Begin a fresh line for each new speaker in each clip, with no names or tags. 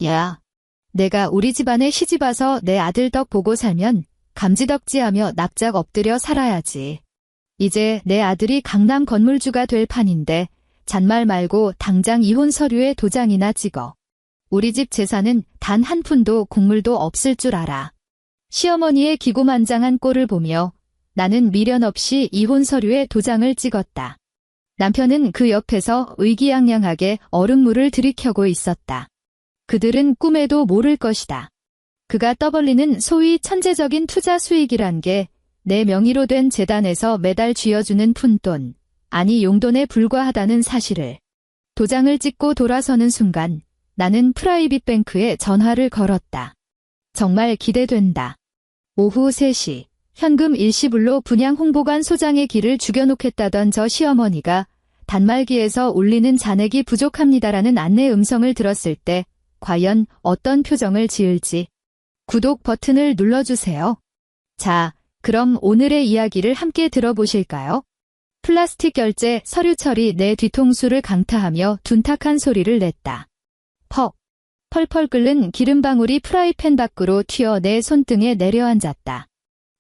야, 내가 우리 집안에 시집와서 내 아들 덕 보고 살면 감지덕지하며 납작 엎드려 살아야지. 이제 내 아들이 강남 건물주가 될 판인데 잔말 말고 당장 이혼 서류에 도장이나 찍어. 우리 집 재산은 단 한 푼도 곡물도 없을 줄 알아. 시어머니의 기고만장한 꼴을 보며 나는 미련 없이 이혼 서류에 도장을 찍었다. 남편은 그 옆에서 의기양양하게 얼음물을 들이켜고 있었다. 그들은 꿈에도 모를 것이다. 그가 떠벌리는 소위 천재적인 투자 수익이란 게 내 명의로 된 재단에서 매달 쥐어주는 푼돈, 아니 용돈에 불과하다는 사실을. 도장을 찍고 돌아서는 순간 나는 프라이빗 뱅크에 전화를 걸었다. 정말 기대된다. 오후 3시, 현금 일시불로 분양 홍보관 소장의 길을 죽여놓겠다던 저 시어머니가 단말기에서 울리는 잔액이 부족합니다라는 안내 음성을 들었을 때 과연 어떤 표정을 지을지. 구독 버튼을 눌러주세요. 자, 그럼 오늘의 이야기를 함께 들어보실까요? 플라스틱 결제 서류 처리 내 뒤통수를 강타하며 둔탁한 소리를 냈다. 퍽. 펄펄 끓는 기름방울이 프라이팬 밖으로 튀어 내 손등에 내려앉았다.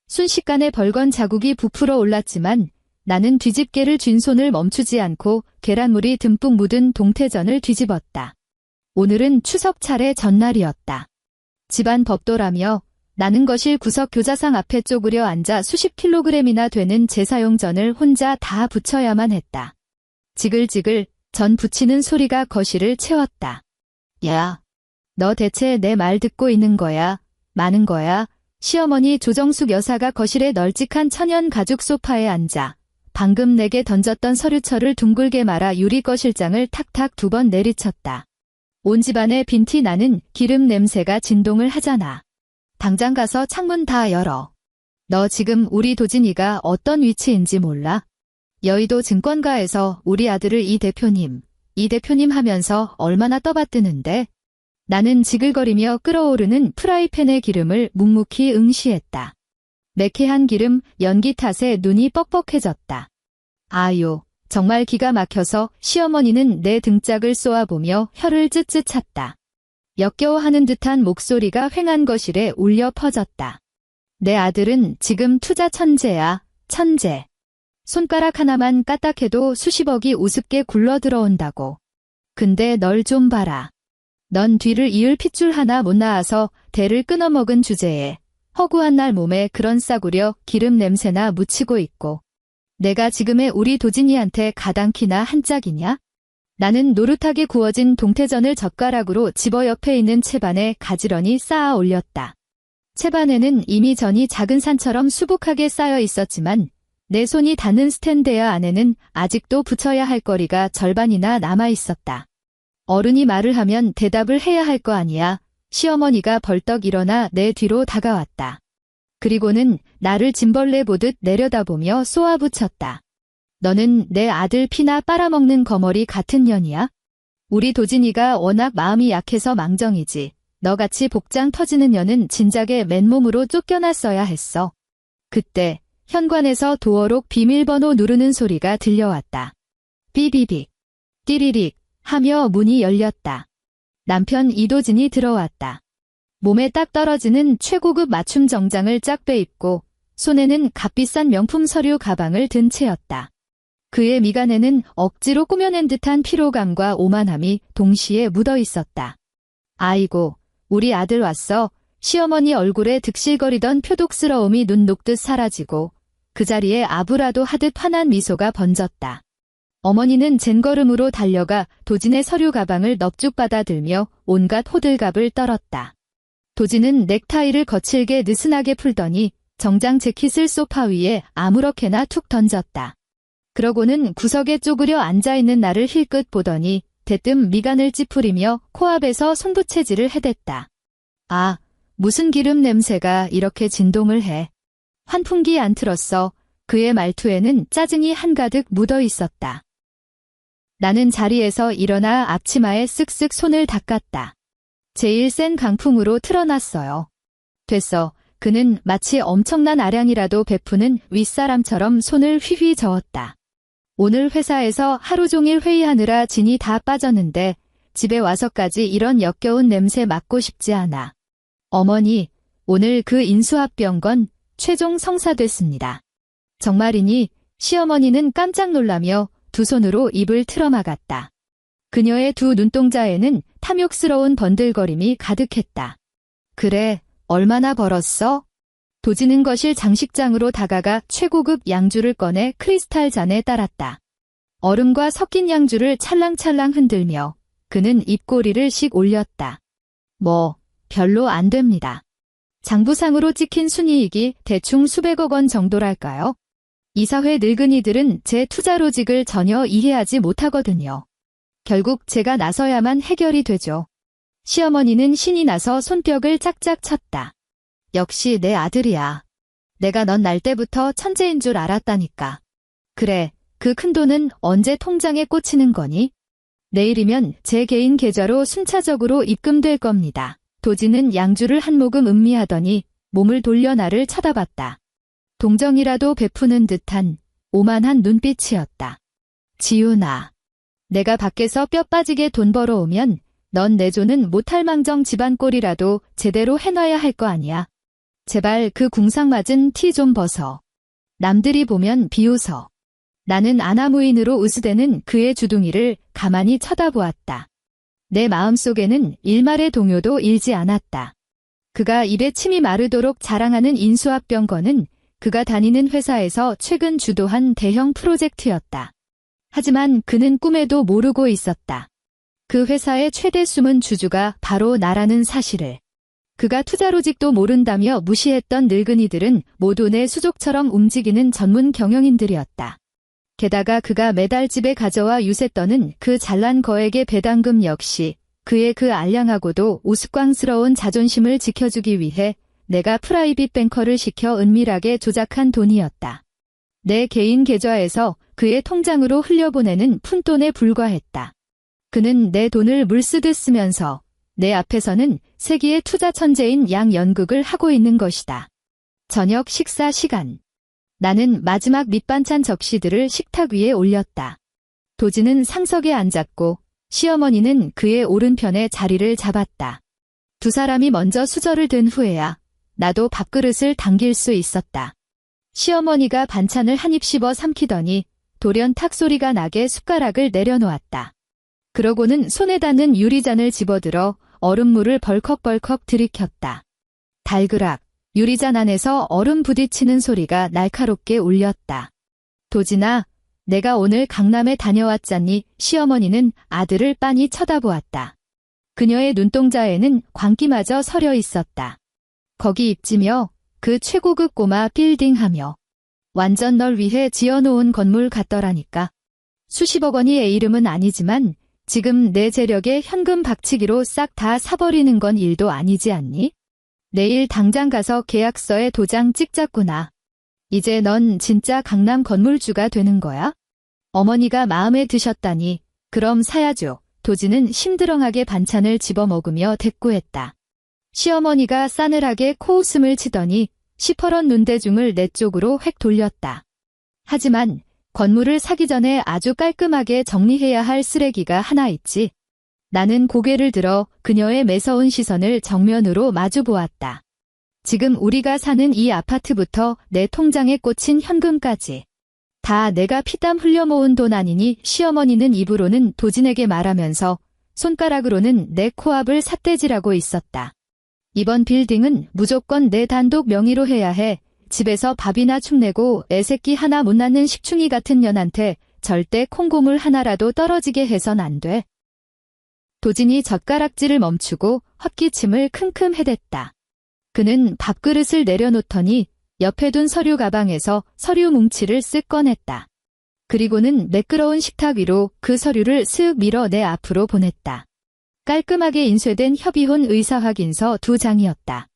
순식간에 벌건 자국이 부풀어 올랐지만 나는 뒤집개를 쥔 손을 멈추지 않고 계란물이 듬뿍 묻은 동태전을 뒤집었다. 오늘은 추석 차례 전날이었다. 집안 법도라며 나는 거실 구석 교자상 앞에 쪼그려 앉아 수십 킬로그램이나 되는 제사용 전을 혼자 다 부쳐야만 했다. 지글지글 전 부치는 소리가 거실을 채웠다. 야, 너 대체 내 말 듣고 있는 거야? 마는 거야? 시어머니 조정숙 여사가 거실의 널찍한 천연 가죽 소파에 앉아 방금 내게 던졌던 서류철을 둥글게 말아 유리 거실장을 탁탁 2번 내리쳤다. 온 집안에 빈티 나는 기름 냄새가 진동을 하잖아. 당장 가서 창문 다 열어. 너 지금 우리 도진이가 어떤 위치인지 몰라? 여의도 증권가에서 우리 아들을 이 대표님 하면서 얼마나 떠받드는데? 나는 지글거리며 끓어오르는 프라이팬의 기름을 묵묵히 응시했다. 매캐한 기름, 연기 탓에 눈이 뻑뻑해졌다. 아유, 정말 기가 막혀서 시어머니는 내 등짝을 쏘아보며 혀를 쯧쯧 찼다. 역겨워하는 듯한 목소리가 휑한 거실에 울려 퍼졌다. 내 아들은 지금 투자 천재야, 천재. 손가락 하나만 까딱해도 수십억이 우습게 굴러 들어온다고. 근데 널 좀 봐라. 넌 뒤를 이을 핏줄 하나 못 낳아서 대를 끊어먹은 주제에 허구한 날 몸에 그런 싸구려 기름 냄새나 묻히고 있고. 내가 지금의 우리 도진이한테 가당키나 한 짝이냐? 나는 노릇하게 구워진 동태전을 젓가락으로 집어 옆에 있는 채반에 가지런히 쌓아 올렸다. 채반에는 이미 전이 작은 산처럼 수북하게 쌓여 있었지만 내 손이 닿는 스탠드야 안에는 아직도 붙여야 할 거리가 절반이나 남아 있었다. 어른이 말을 하면 대답을 해야 할 거 아니야. 시어머니가 벌떡 일어나 내 뒤로 다가왔다. 그리고는 나를 짐벌레 보듯 내려다보며 쏘아붙였다. 너는 내 아들 피나 빨아먹는 거머리 같은 년이야? 우리 도진이가 워낙 마음이 약해서 망정이지. 너같이 복장 터지는 년은 진작에 맨몸으로 쫓겨났어야 했어. 그때 현관에서 도어록 비밀번호 누르는 소리가 들려왔다. 삐비빅, 띠리릭 하며 문이 열렸다. 남편 이도진이 들어왔다. 몸에 딱 떨어지는 최고급 맞춤 정장을 짝 빼입고 손에는 값비싼 명품 서류 가방을 든 채였다. 그의 미간에는 억지로 꾸며낸 듯한 피로감과 오만함이 동시에 묻어 있었다. 아이고, 우리 아들 왔어. 시어머니 얼굴에 득실거리던 표독스러움이 눈 녹듯 사라지고 그 자리에 아부라도 하듯 환한 미소가 번졌다. 어머니는 젠걸음으로 달려가 도진의 서류 가방을 넙죽 받아들며 온갖 호들갑을 떨었다. 도진은 넥타이를 거칠게 느슨하게 풀더니 정장 재킷을 소파 위에 아무렇게나 툭 던졌다. 그러고는 구석에 쪼그려 앉아있는 나를 힐끗 보더니 대뜸 미간을 찌푸리며 코앞에서 손부채질을 해댔다. 아, 무슨 기름 냄새가 이렇게 진동을 해. 환풍기 안 틀었어. 그의 말투에는 짜증이 한가득 묻어 있었다. 나는 자리에서 일어나 앞치마에 쓱쓱 손을 닦았다. 제일 센 강풍으로 틀어놨어요. 됐어. 그는 마치 엄청난 아량이라도 베푸는 윗사람처럼 손을 휘휘 저었다. 오늘 회사에서 하루 종일 회의하느라 진이 다 빠졌는데 집에 와서까지 이런 역겨운 냄새 맡고 싶지 않아. 어머니, 오늘 그 인수합병 건 최종 성사됐습니다. 정말이니? 시어머니는 깜짝 놀라며 두 손으로 입을 틀어막았다. 그녀의 두 눈동자에는 탐욕스러운 번들거림이 가득했다. 그래, 얼마나 벌었어? 도지는 거실 장식장으로 다가가 최고급 양주를 꺼내 크리스탈 잔에 따랐다. 얼음과 섞인 양주를 찰랑찰랑 흔들며 그는 입꼬리를 씩 올렸다. 별로 안 됩니다. 장부상으로 찍힌 순이익이 대충 수백억 원 정도랄까요? 이사회 늙은이들은 제 투자 로직을 전혀 이해하지 못하거든요. 결국 제가 나서야만 해결이 되죠. 시어머니는 신이 나서 손뼉을 짝짝 쳤다. 역시 내 아들이야. 내가 넌 날 때부터 천재인 줄 알았다니까. 그래, 그 큰돈은 언제 통장에 꽂히는 거니? 내일이면 제 개인 계좌로 순차적으로 입금될 겁니다. 도지는 양주를 한 모금 음미하더니 몸을 돌려 나를 쳐다봤다. 동정이라도 베푸는 듯한 오만한 눈빛이었다. 지훈아, 내가 밖에서 뼈 빠지게 돈 벌어오면 넌 내조는 못할망정 집안꼴이라도 제대로 해놔야 할 거 아니야. 제발 그 궁상맞은 티 좀 벗어. 남들이 보면 비웃어. 나는 아나무인으로 으스대는 그의 주둥이를 가만히 쳐다보았다. 내 마음속에는 일말의 동요도 일지 않았다. 그가 입에 침이 마르도록 자랑하는 인수합병 건은 그가 다니는 회사에서 최근 주도한 대형 프로젝트였다. 하지만 그는 꿈에도 모르고 있었다. 그 회사의 최대 숨은 주주가 바로 나라는 사실을. 그가 투자 로직도 모른다며 무시했던 늙은이들은 모두 내 수족처럼 움직이는 전문 경영인들이었다. 게다가 그가 매달 집에 가져와 유세 떠는 그 잘난 거액의 배당금 역시 그의 그 알량하고도 우스꽝스러운 자존심을 지켜주기 위해 내가 프라이빗 뱅커를 시켜 은밀하게 조작한 돈이었다. 내 개인 계좌에서 그의 통장으로 흘려보내는 푼돈에 불과했다. 그는 내 돈을 물쓰듯 쓰면서 내 앞에서는 세기의 투자 천재인 양연극을 하고 있는 것이다. 저녁 식사 시간. 나는 마지막 밑반찬 접시들을 식탁 위에 올렸다. 도지는 상석에 앉았고 시어머니는 그의 오른편에 자리를 잡았다. 두 사람이 먼저 수저를 든 후에야 나도 밥그릇을 당길 수 있었다. 시어머니가 반찬을 한 입 씹어 삼키더니 돌연 탁 소리가 나게 숟가락을 내려놓았다. 그러고는 손에 닿는 유리잔을 집어들어 얼음물을 벌컥벌컥 들이켰다. 달그락. 유리잔 안에서 얼음 부딪히는 소리가 날카롭게 울렸다. 도진아, 내가 오늘 강남에 다녀왔잖니. 시어머니는 아들을 빤히 쳐다보았다. 그녀의 눈동자에는 광기마저 서려 있었다. 거기 입지며 그 최고급 꼬마 빌딩하며 완전 널 위해 지어놓은 건물 같더라니까. 수십억 원이 애 이름은 아니지만 지금 내 재력에 현금 박치기로 싹 다 사버리는 건 일도 아니지 않니? 내일 당장 가서 계약서에 도장 찍자꾸나. 이제 넌 진짜 강남 건물주가 되는 거야? 어머니가 마음에 드셨다니. 그럼 사야죠. 도지는 심드렁하게 반찬을 집어먹으며 대꾸했다. 시어머니가 싸늘하게 코웃음을 치더니 시퍼런 눈대중을 내 쪽으로 획 돌렸다. 하지만 건물을 사기 전에 아주 깔끔하게 정리해야 할 쓰레기가 하나 있지. 나는 고개를 들어 그녀의 매서운 시선을 정면으로 마주 보았다. 지금 우리가 사는 이 아파트부터 내 통장에 꽂힌 현금까지. 다 내가 피땀 흘려 모은 돈 아니니. 시어머니는 입으로는 도진에게 말하면서 손가락으로는 내 코앞을 삿대질하고 있었다. 이번 빌딩은 무조건 내 단독 명의로 해야 해. 집에서 밥이나 축내고 애새끼 하나 못 낳는 식충이 같은 년한테 절대 콩고물 하나라도 떨어지게 해선 안 돼. 도진이 젓가락질을 멈추고 헛기침을 킁킁 해댔다. 그는 밥그릇을 내려놓더니 옆에 둔 서류 가방에서 서류 뭉치를 쓱 꺼냈다. 그리고는 매끄러운 식탁 위로 그 서류를 쓱 밀어 내 앞으로 보냈다. 깔끔하게 인쇄된 협의혼 의사확인서 2장이었다.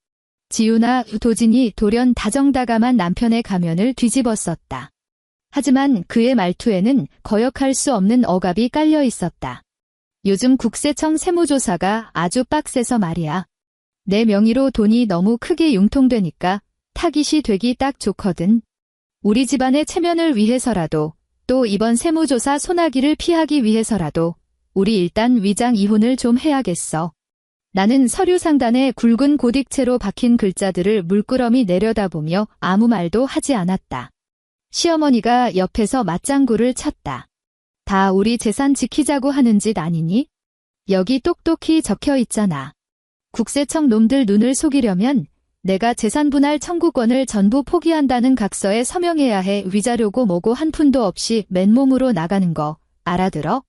지훈아. 도진이 돌연 다정다감한 남편의 가면을 뒤집어 썼다. 하지만 그의 말투에는 거역할 수 없는 억압이 깔려 있었다. 요즘 국세청 세무조사가 아주 빡세서 말이야. 내 명의로 돈이 너무 크게 융통되니까 타깃이 되기 딱 좋거든. 우리 집안의 체면을 위해서라도 또 이번 세무조사 소나기를 피하기 위해서라도 우리 일단 위장 이혼을 좀 해야겠어. 나는 서류 상단에 굵은 고딕체로 박힌 글자들을 물끄러미 내려다보며 아무 말도 하지 않았다. 시어머니가 옆에서 맞장구를 쳤다. 다 우리 재산 지키자고 하는 짓 아니니? 여기 똑똑히 적혀 있잖아. 국세청 놈들 눈을 속이려면 내가 재산 분할 청구권을 전부 포기한다는 각서에 서명해야 해. 위자료고 뭐고 한 푼도 없이 맨몸으로 나가는 거 알아들어?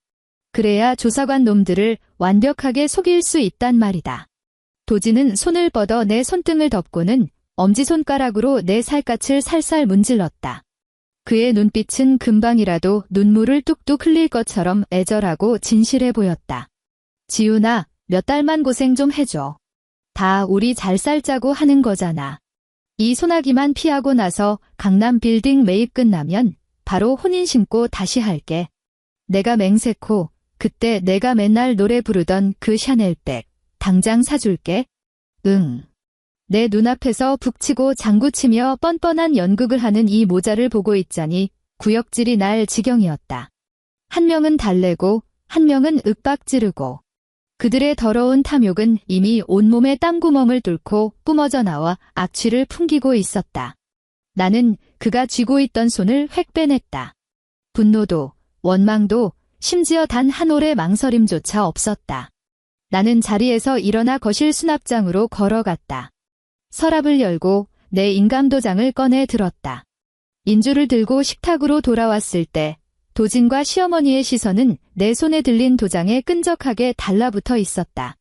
그래야 조사관 놈들을 완벽하게 속일 수 있단 말이다. 도지는 손을 뻗어 내 손등을 덮고는 엄지손가락으로 내 살갗을 살살 문질렀다. 그의 눈빛은 금방이라도 눈물을 뚝뚝 흘릴 것처럼 애절하고 진실해 보였다. 지훈아, 몇 달만 고생 좀 해줘. 다 우리 잘 살자고 하는 거잖아. 이 소나기만 피하고 나서 강남 빌딩 매입 끝나면 바로 혼인 신고 다시 할게. 내가 맹세코 그때 내가 맨날 노래 부르던 그 샤넬백 당장 사줄게. 응. 내 눈앞에서 북치고 장구치며 뻔뻔한 연극을 하는 이 모자를 보고 있자니 구역질이 날 지경이었다. 한 명은 달래고 한 명은 윽박 지르고 그들의 더러운 탐욕은 이미 온몸에 땀구멍을 뚫고 뿜어져 나와 악취를 풍기고 있었다. 나는 그가 쥐고 있던 손을 획 빼냈다. 분노도 원망도 심지어 단 한 올의 망설임조차 없었다. 나는 자리에서 일어나 거실 수납장으로 걸어갔다. 서랍을 열고 내 인감도장을 꺼내 들었다. 인주를 들고 식탁으로 돌아왔을 때 도진과 시어머니의 시선은 내 손에 들린 도장에 끈적하게 달라붙어 있었다.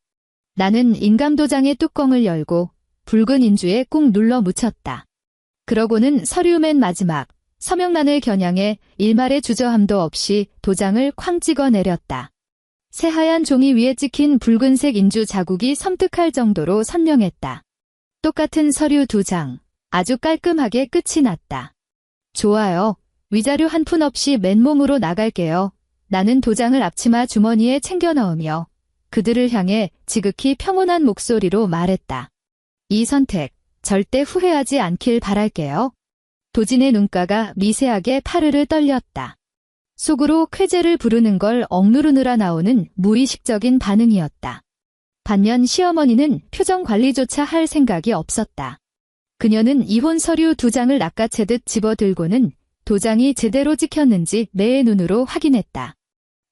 나는 인감도장의 뚜껑을 열고 붉은 인주에 꾹 눌러 묻혔다. 그러고는 서류 맨 마지막 서명란을 겨냥해 일말의 주저함도 없이 도장을 쾅 찍어 내렸다. 새하얀 종이 위에 찍힌 붉은색 인주 자국이 섬뜩할 정도로 선명했다. 똑같은 서류 2장, 아주 깔끔하게 끝이 났다. 좋아요. 위자료 한 푼 없이 맨몸으로 나갈게요. 나는 도장을 앞치마 주머니에 챙겨 넣으며 그들을 향해 지극히 평온한 목소리로 말했다. 이 선택 절대 후회하지 않길 바랄게요. 도진의 눈가가 미세하게 파르르 떨렸다. 속으로 쾌재를 부르는 걸 억누르느라 나오는 무의식적인 반응이었다. 반면 시어머니는 표정 관리조차 할 생각이 없었다. 그녀는 이혼 서류 2장을 낚아채듯 집어들고는 도장이 제대로 찍혔는지 매의 눈으로 확인했다.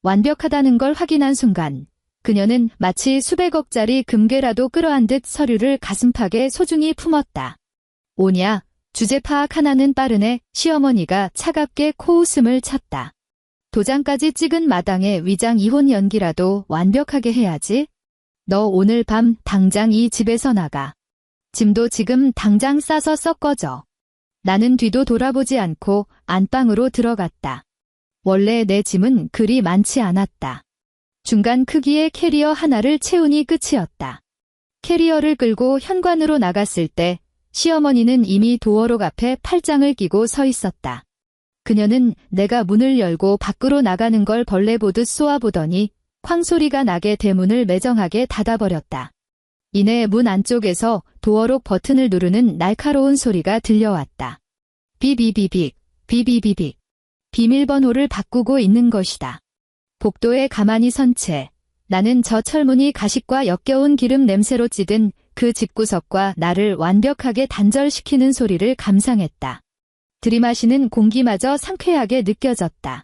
완벽하다는 걸 확인한 순간 그녀는 마치 수백억짜리 금괴라도 끌어안 듯 서류를 가슴팍에 소중히 품었다. 오냐, 주제 파악 하나는 빠르네. 시어머니가 차갑게 코웃음을 쳤다. 도장까지 찍은 마당에 위장 이혼 연기라도 완벽하게 해야지. 너 오늘 밤 당장 이 집에서 나가. 짐도 지금 당장 싸서 썩어져. 나는 뒤도 돌아보지 않고 안방으로 들어갔다. 원래 내 짐은 그리 많지 않았다. 중간 크기의 캐리어 하나를 채우니 끝이었다. 캐리어를 끌고 현관으로 나갔을 때 시어머니는 이미 도어록 앞에 팔짱을 끼고 서 있었다. 그녀는 내가 문을 열고 밖으로 나가는 걸 벌레 보듯 쏘아보더니 쾅 소리가 나게 대문을 매정하게 닫아버렸다. 이내 문 안쪽에서 도어록 버튼을 누르는 날카로운 소리가 들려왔다. 비비비빅, 비비비빅. 비밀번호를 바꾸고 있는 것이다. 복도에 가만히 선 채 나는 저 철문이 가식과 역겨운 기름 냄새로 찌든 그 집구석과 나를 완벽하게 단절시키는 소리를 감상했다. 들이마시는 공기마저 상쾌하게 느껴졌다.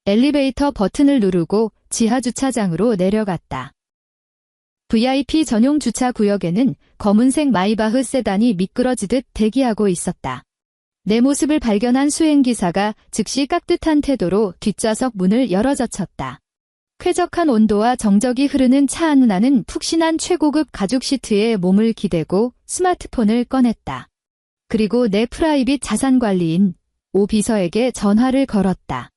엘리베이터 버튼을 누르고 지하 주차장으로 내려갔다. VIP 전용 주차 구역에는 검은색 마이바흐 세단이 미끄러지듯 대기하고 있었다. 내 모습을 발견한 수행기사가 즉시 깍듯한 태도로 뒷좌석 문을 열어젖혔다. 쾌적한 온도와 정적이 흐르는 차 안 나는 푹신한 최고급 가죽 시트에 몸을 기대고 스마트폰을 꺼냈다. 그리고 내 프라이빗 자산관리인 오 비서에게 전화를 걸었다.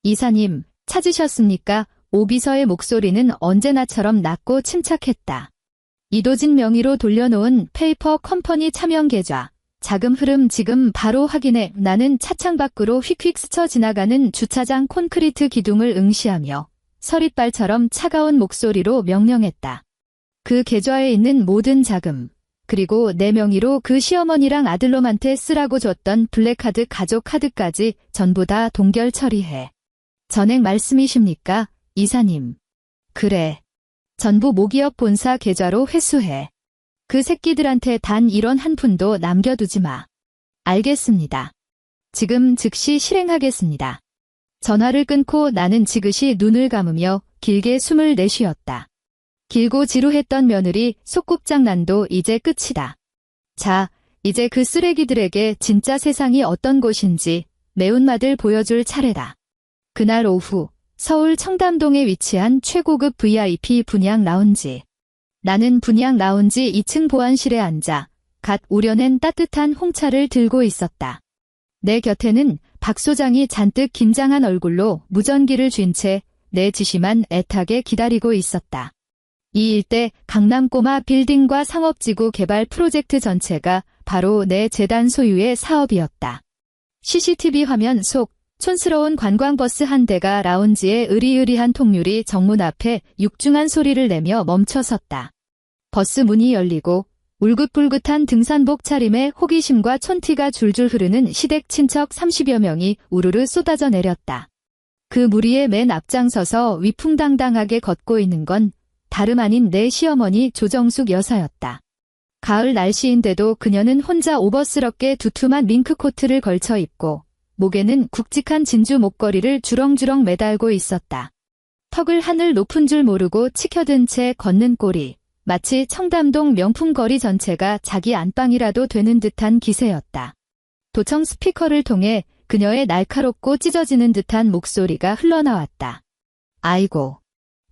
이사님, 찾으셨습니까? 오 비서의 목소리는 언제나처럼 낮고 침착했다. 이도진 명의로 돌려놓은 페이퍼 컴퍼니 차명 계좌. 자금 흐름 지금 바로 확인해. 나는 차창 밖으로 휙휙 스쳐 지나가는 주차장 콘크리트 기둥을 응시하며 서릿발처럼 차가운 목소리로 명령했다. 그 계좌에 있는 모든 자금, 그리고 내 명의로 그 시어머니랑 아들놈한테 쓰라고 줬던 블랙카드 가족 카드까지 전부 다 동결 처리해. 전액 말씀이십니까, 이사님? 그래. 전부 모기업 본사 계좌로 회수해. 그 새끼들한테 단 1원 한 푼도 남겨두지 마. 알겠습니다. 지금 즉시 실행하겠습니다. 전화를 끊고 나는 지그시 눈을 감으며 길게 숨을 내쉬었다. 길고 지루했던 며느리 속꿉장난도 이제 끝이다. 자, 이제 그 쓰레기들에게 진짜 세상이 어떤 곳인지 매운맛을 보여줄 차례다. 그날 오후 서울 청담동에 위치한 최고급 VIP 분양 라운지. 나는 분양 라운지 2층 보안실에 앉아 갓 우려낸 따뜻한 홍차를 들고 있었다. 내 곁에는 박 소장이 잔뜩 긴장한 얼굴로 무전기를 쥔 채 내 지시만 애타게 기다리고 있었다. 이 일대 강남 꼬마 빌딩과 상업지구 개발 프로젝트 전체가 바로 내 재단 소유의 사업이었다. CCTV 화면 속 촌스러운 관광버스 한 대가 라운지의 으리으리한 통유리 정문 앞에 육중한 소리를 내며 멈춰섰다. 버스 문이 열리고 울긋불긋한 등산복 차림에 호기심과 촌티가 줄줄 흐르는 시댁 친척 30여 명이 우르르 쏟아져 내렸다. 그 무리의 맨 앞장서서 위풍당당하게 걷고 있는 건 다름 아닌 내 시어머니 조정숙 여사였다. 가을 날씨인데도 그녀는 혼자 오버스럽게 두툼한 밍크코트를 걸쳐 입고 목에는 굵직한 진주 목걸이를 주렁주렁 매달고 있었다. 턱을 하늘 높은 줄 모르고 치켜든 채 걷는 꼴이 마치 청담동 명품거리 전체가 자기 안방이라도 되는 듯한 기세였다. 도청 스피커를 통해 그녀의 날카롭고 찢어지는 듯한 목소리가 흘러나왔다. 아이고,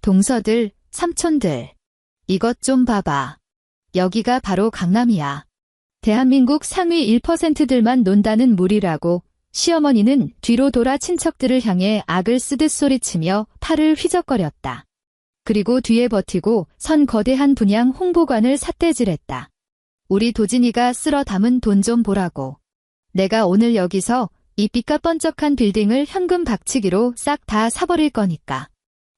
동서들, 삼촌들, 이것 좀 봐봐. 여기가 바로 강남이야. 대한민국 상위 1%들만 논다는 무리라고 시어머니는 뒤로 돌아 친척들을 향해 악을 쓰듯 소리치며 팔을 휘적거렸다. 그리고 뒤에 버티고 선 거대한 분양 홍보관을 삿대질했다. 우리 도진이가 쓸어 담은 돈 좀 보라고. 내가 오늘 여기서 이 삐까뻔쩍한 빌딩을 현금 박치기로 싹 다 사버릴 거니까.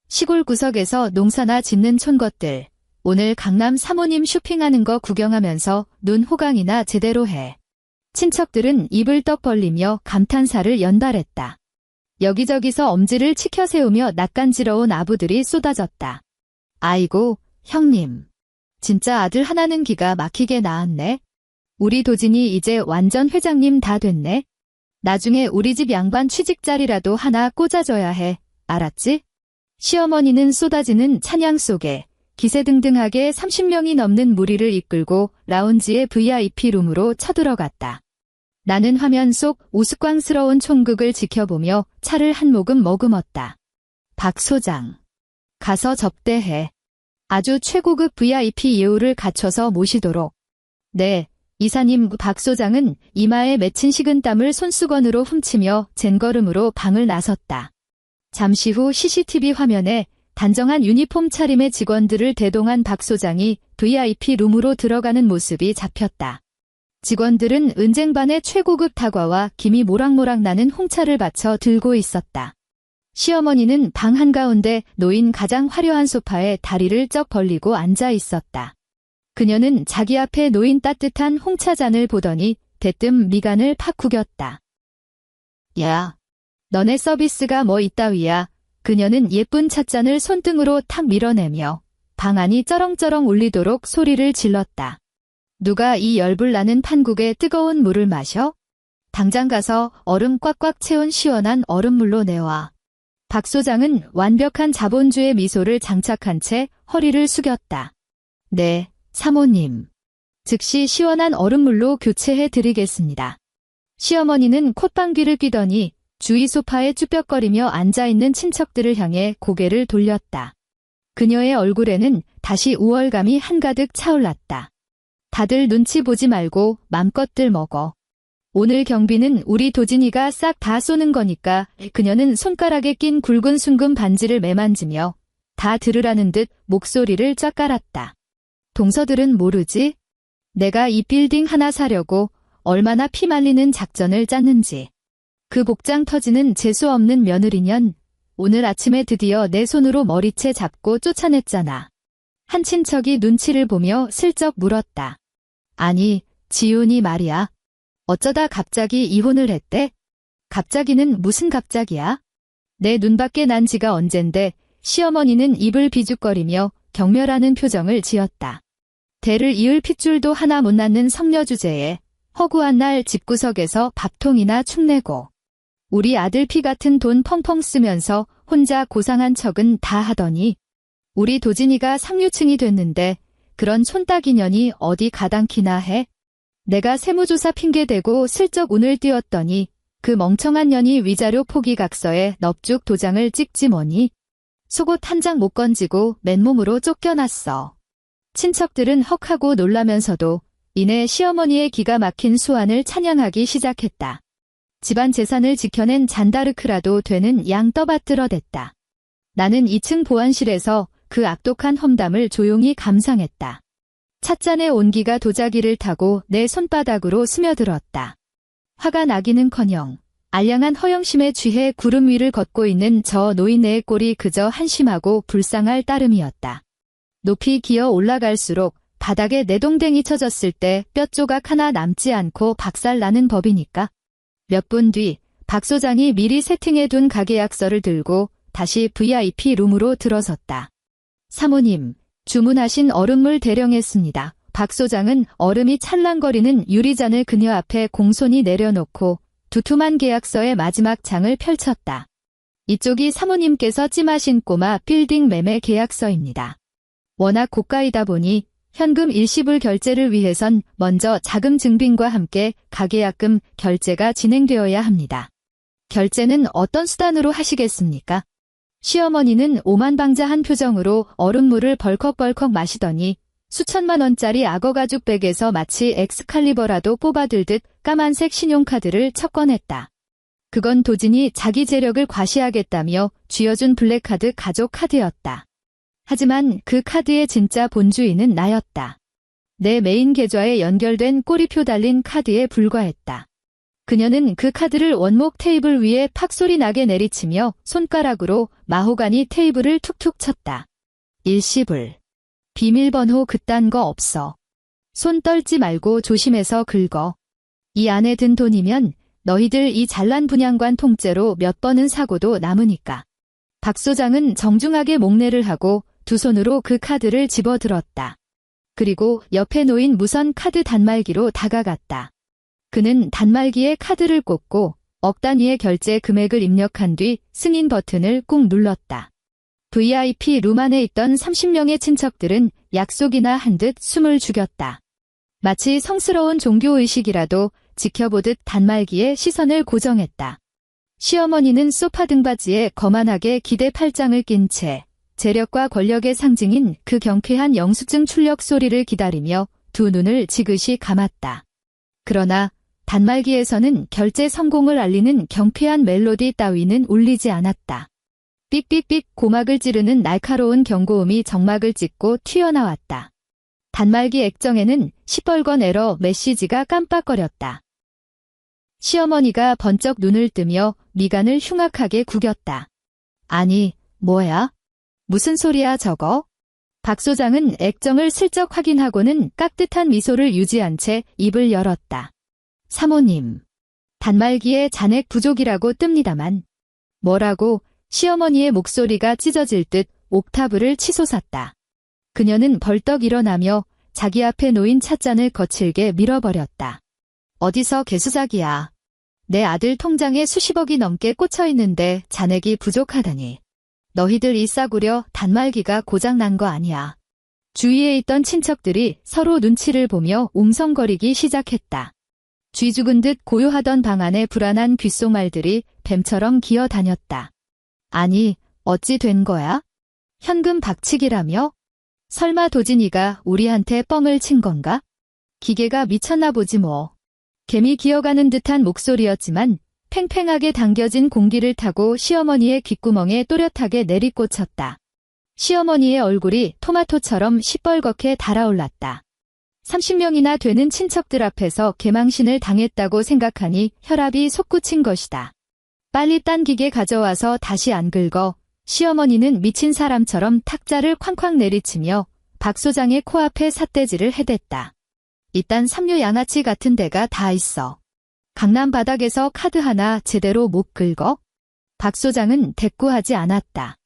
시골 구석에서 농사나 짓는 촌것들, 오늘 강남 사모님 쇼핑하는 거 구경하면서 눈 호강이나 제대로 해. 친척들은 입을 떡 벌리며 감탄사를 연달했다. 여기저기서 엄지를 치켜 세우며 낯간지러운 아부들이 쏟아졌다. 아이고, 형님. 진짜 아들 하나는 기가 막히게 낳았네. 우리 도진이 이제 완전 회장님 다 됐네. 나중에 우리 집 양반 취직 자리라도 하나 꽂아줘야 해. 알았지? 시어머니는 쏟아지는 찬양 속에 기세등등하게 30명이 넘는 무리를 이끌고 라운지의 VIP 룸으로 쳐들어갔다. 나는 화면 속 우스꽝스러운 총극을 지켜보며 차를 한 모금 머금었다. 박 소장. 가서 접대해. 아주 최고급 VIP 예우를 갖춰서 모시도록. 네, 이사님. 박 소장은 이마에 맺힌 식은땀을 손수건으로 훔치며 젠걸음으로 방을 나섰다. 잠시 후 CCTV 화면에 단정한 유니폼 차림의 직원들을 대동한 박 소장이 VIP 룸으로 들어가는 모습이 잡혔다. 직원들은 은쟁반의 최고급 다과와 김이 모락모락 나는 홍차를 받쳐 들고 있었다. 시어머니는 방 한가운데 놓인 가장 화려한 소파에 다리를 쩍 벌리고 앉아 있었다. 그녀는 자기 앞에 놓인 따뜻한 홍차잔을 보더니 대뜸 미간을 팍 구겼다. 야, 너네 서비스가 뭐 이따위야. 그녀는 예쁜 찻잔을 손등으로 탁 밀어내며 방 안이 쩌렁쩌렁 울리도록 소리를 질렀다. 누가 이 열불나는 판국에 뜨거운 물을 마셔? 당장 가서 얼음 꽉꽉 채운 시원한 얼음물로 내와. 박 소장은 완벽한 자본주의 미소를 장착한 채 허리를 숙였다. 네, 사모님. 즉시 시원한 얼음물로 교체해 드리겠습니다. 시어머니는 콧방귀를 뀌더니 주위 소파에 쭈뼛거리며 앉아있는 친척들을 향해 고개를 돌렸다. 그녀의 얼굴에는 다시 우월감이 한가득 차올랐다. 다들 눈치 보지 말고 맘껏들 먹어. 오늘 경비는 우리 도진이가 싹 다 쏘는 거니까. 그녀는 손가락에 낀 굵은 순금 반지를 매만지며 다 들으라는 듯 목소리를 쫙 깔았다. 동서들은 모르지? 내가 이 빌딩 하나 사려고 얼마나 피말리는 작전을 짰는지. 그 복장 터지는 재수없는 며느리년, 오늘 아침에 드디어 내 손으로 머리채 잡고 쫓아냈잖아. 한 친척이 눈치를 보며 슬쩍 물었다. 아니, 지훈이 말이야. 어쩌다 갑자기 이혼을 했대? 갑자기는 무슨 갑자기야? 내 눈밖에 난 지가 언젠데 시어머니는 입을 비죽거리며 경멸하는 표정을 지었다. 대를 이을 핏줄도 하나 못 낳는 성녀 주제에 허구한 날 집구석에서 밥통이나 축내고 우리 아들 피 같은 돈 펑펑 쓰면서 혼자 고상한 척은 다 하더니 우리 도진이가 상류층이 됐는데 그런 촌딱이 년이 어디 가당키나 해? 내가 세무조사 핑계대고 슬쩍 운을 띄웠더니 그 멍청한 년이 위자료 포기각서에 넙죽 도장을 찍지 뭐니? 속옷 한 장 못 건지고 맨몸으로 쫓겨났어. 친척들은 헉하고 놀라면서도 이내 시어머니의 기가 막힌 수완을 찬양하기 시작했다. 집안 재산을 지켜낸 잔다르크라도 되는 양 떠받들어댔다. 나는 2층 보안실에서 그 악독한 험담을 조용히 감상했다. 찻잔의 온기가 도자기를 타고 내 손바닥으로 스며들었다. 화가 나기는커녕 알량한 허영심에 취해 구름 위를 걷고 있는 저 노인네의 꼴이 그저 한심하고 불쌍할 따름이었다. 높이 기어 올라갈수록 바닥에 내동댕이 쳐졌을 때 뼈 조각 하나 남지 않고 박살나는 법이니까. 몇 분 뒤 박 소장이 미리 세팅해둔 가계약서를 들고 다시 VIP 룸으로 들어섰다. 사모님, 주문하신 얼음물 대령했습니다. 박 소장은 얼음이 찰랑거리는 유리잔을 그녀 앞에 공손히 내려놓고 두툼한 계약서의 마지막 장을 펼쳤다. 이쪽이 사모님께서 찜하신 꼬마 빌딩 매매 계약서입니다. 워낙 고가이다 보니 현금 일시불 결제를 위해선 먼저 자금 증빙과 함께 가계약금 결제가 진행되어야 합니다. 결제는 어떤 수단으로 하시겠습니까? 시어머니는 오만방자한 표정으로 얼음물을 벌컥벌컥 마시더니 수천만 원짜리 악어가죽 백에서 마치 엑스칼리버라도 뽑아들듯 까만색 신용카드를 첫 꺼냈다. 그건 도진이 자기 재력을 과시하겠다며 쥐어준 블랙카드 가족 카드였다. 하지만 그 카드의 진짜 본주인은 나였다. 내 메인 계좌에 연결된 꼬리표 달린 카드에 불과했다. 그녀는 그 카드를 원목 테이블 위에 팍소리 나게 내리치며 손가락으로 마호가니 테이블을 툭툭 쳤다. 일시불. 비밀번호 그딴 거 없어. 손 떨지 말고 조심해서 긁어. 이 안에 든 돈이면 너희들 이 잘난 분양관 통째로 몇 번은 사고도 남으니까. 박 소장은 정중하게 목례를 하고 두 손으로 그 카드를 집어들었다. 그리고 옆에 놓인 무선 카드 단말기로 다가갔다. 그는 단말기에 카드를 꽂고 억 단위의 결제 금액을 입력한 뒤 승인 버튼을 꾹 눌렀다. VIP 룸 안에 있던 30명의 친척들은 약속이나 한 듯 숨을 죽였다. 마치 성스러운 종교의식이라도 지켜보듯 단말기에 시선을 고정했다. 시어머니는 소파 등받이에 거만하게 기대 팔짱을 낀 채 재력과 권력의 상징인 그 경쾌한 영수증 출력 소리를 기다리며 두 눈을 지그시 감았다. 그러나 단말기에서는 결제 성공을 알리는 경쾌한 멜로디 따위는 울리지 않았다. 삑삑삑 고막을 찌르는 날카로운 경고음이 정막을 찢고 튀어나왔다. 단말기 액정에는 시뻘건 에러 메시지가 깜빡거렸다. 시어머니가 번쩍 눈을 뜨며 미간을 흉악하게 구겼다. 아니, 뭐야? 무슨 소리야 저거? 박 소장은 액정을 슬쩍 확인하고는 깍듯한 미소를 유지한 채 입을 열었다. 사모님, 단말기에 잔액 부족이라고 뜹니다만. 뭐라고? 시어머니의 목소리가 찢어질 듯 옥타브를 치솟았다. 그녀는 벌떡 일어나며 자기 앞에 놓인 찻잔을 거칠게 밀어버렸다. 어디서 개수작이야. 내 아들 통장에 수십억이 넘게 꽂혀있는데 잔액이 부족하다니. 너희들 이 싸구려 단말기가 고장난 거 아니야. 주위에 있던 친척들이 서로 눈치를 보며 웅성거리기 시작했다. 쥐 죽은 듯 고요하던 방 안에 불안한 귓속말들이 뱀처럼 기어다녔다. 아니, 어찌 된 거야? 현금 박치기라며? 설마 도진이가 우리한테 뻥을 친 건가? 기계가 미쳤나 보지 뭐. 개미 기어가는 듯한 목소리였지만 팽팽하게 당겨진 공기를 타고 시어머니의 귓구멍에 또렷하게 내리꽂혔다. 시어머니의 얼굴이 토마토처럼 시뻘겋게 달아올랐다. 30명이나 되는 친척들 앞에서 개망신을 당했다고 생각하니 혈압이 솟구친 것이다. 빨리 딴 기계 가져와서 다시 안 긁어. 시어머니는 미친 사람처럼 탁자를 쾅쾅 내리치며 박 소장의 코앞에 삿대질을 해댔다. 이딴 삼류 양아치 같은 데가 다 있어. 강남 바닥에서 카드 하나 제대로 못 긁어? 박 소장은 대꾸하지 않았다.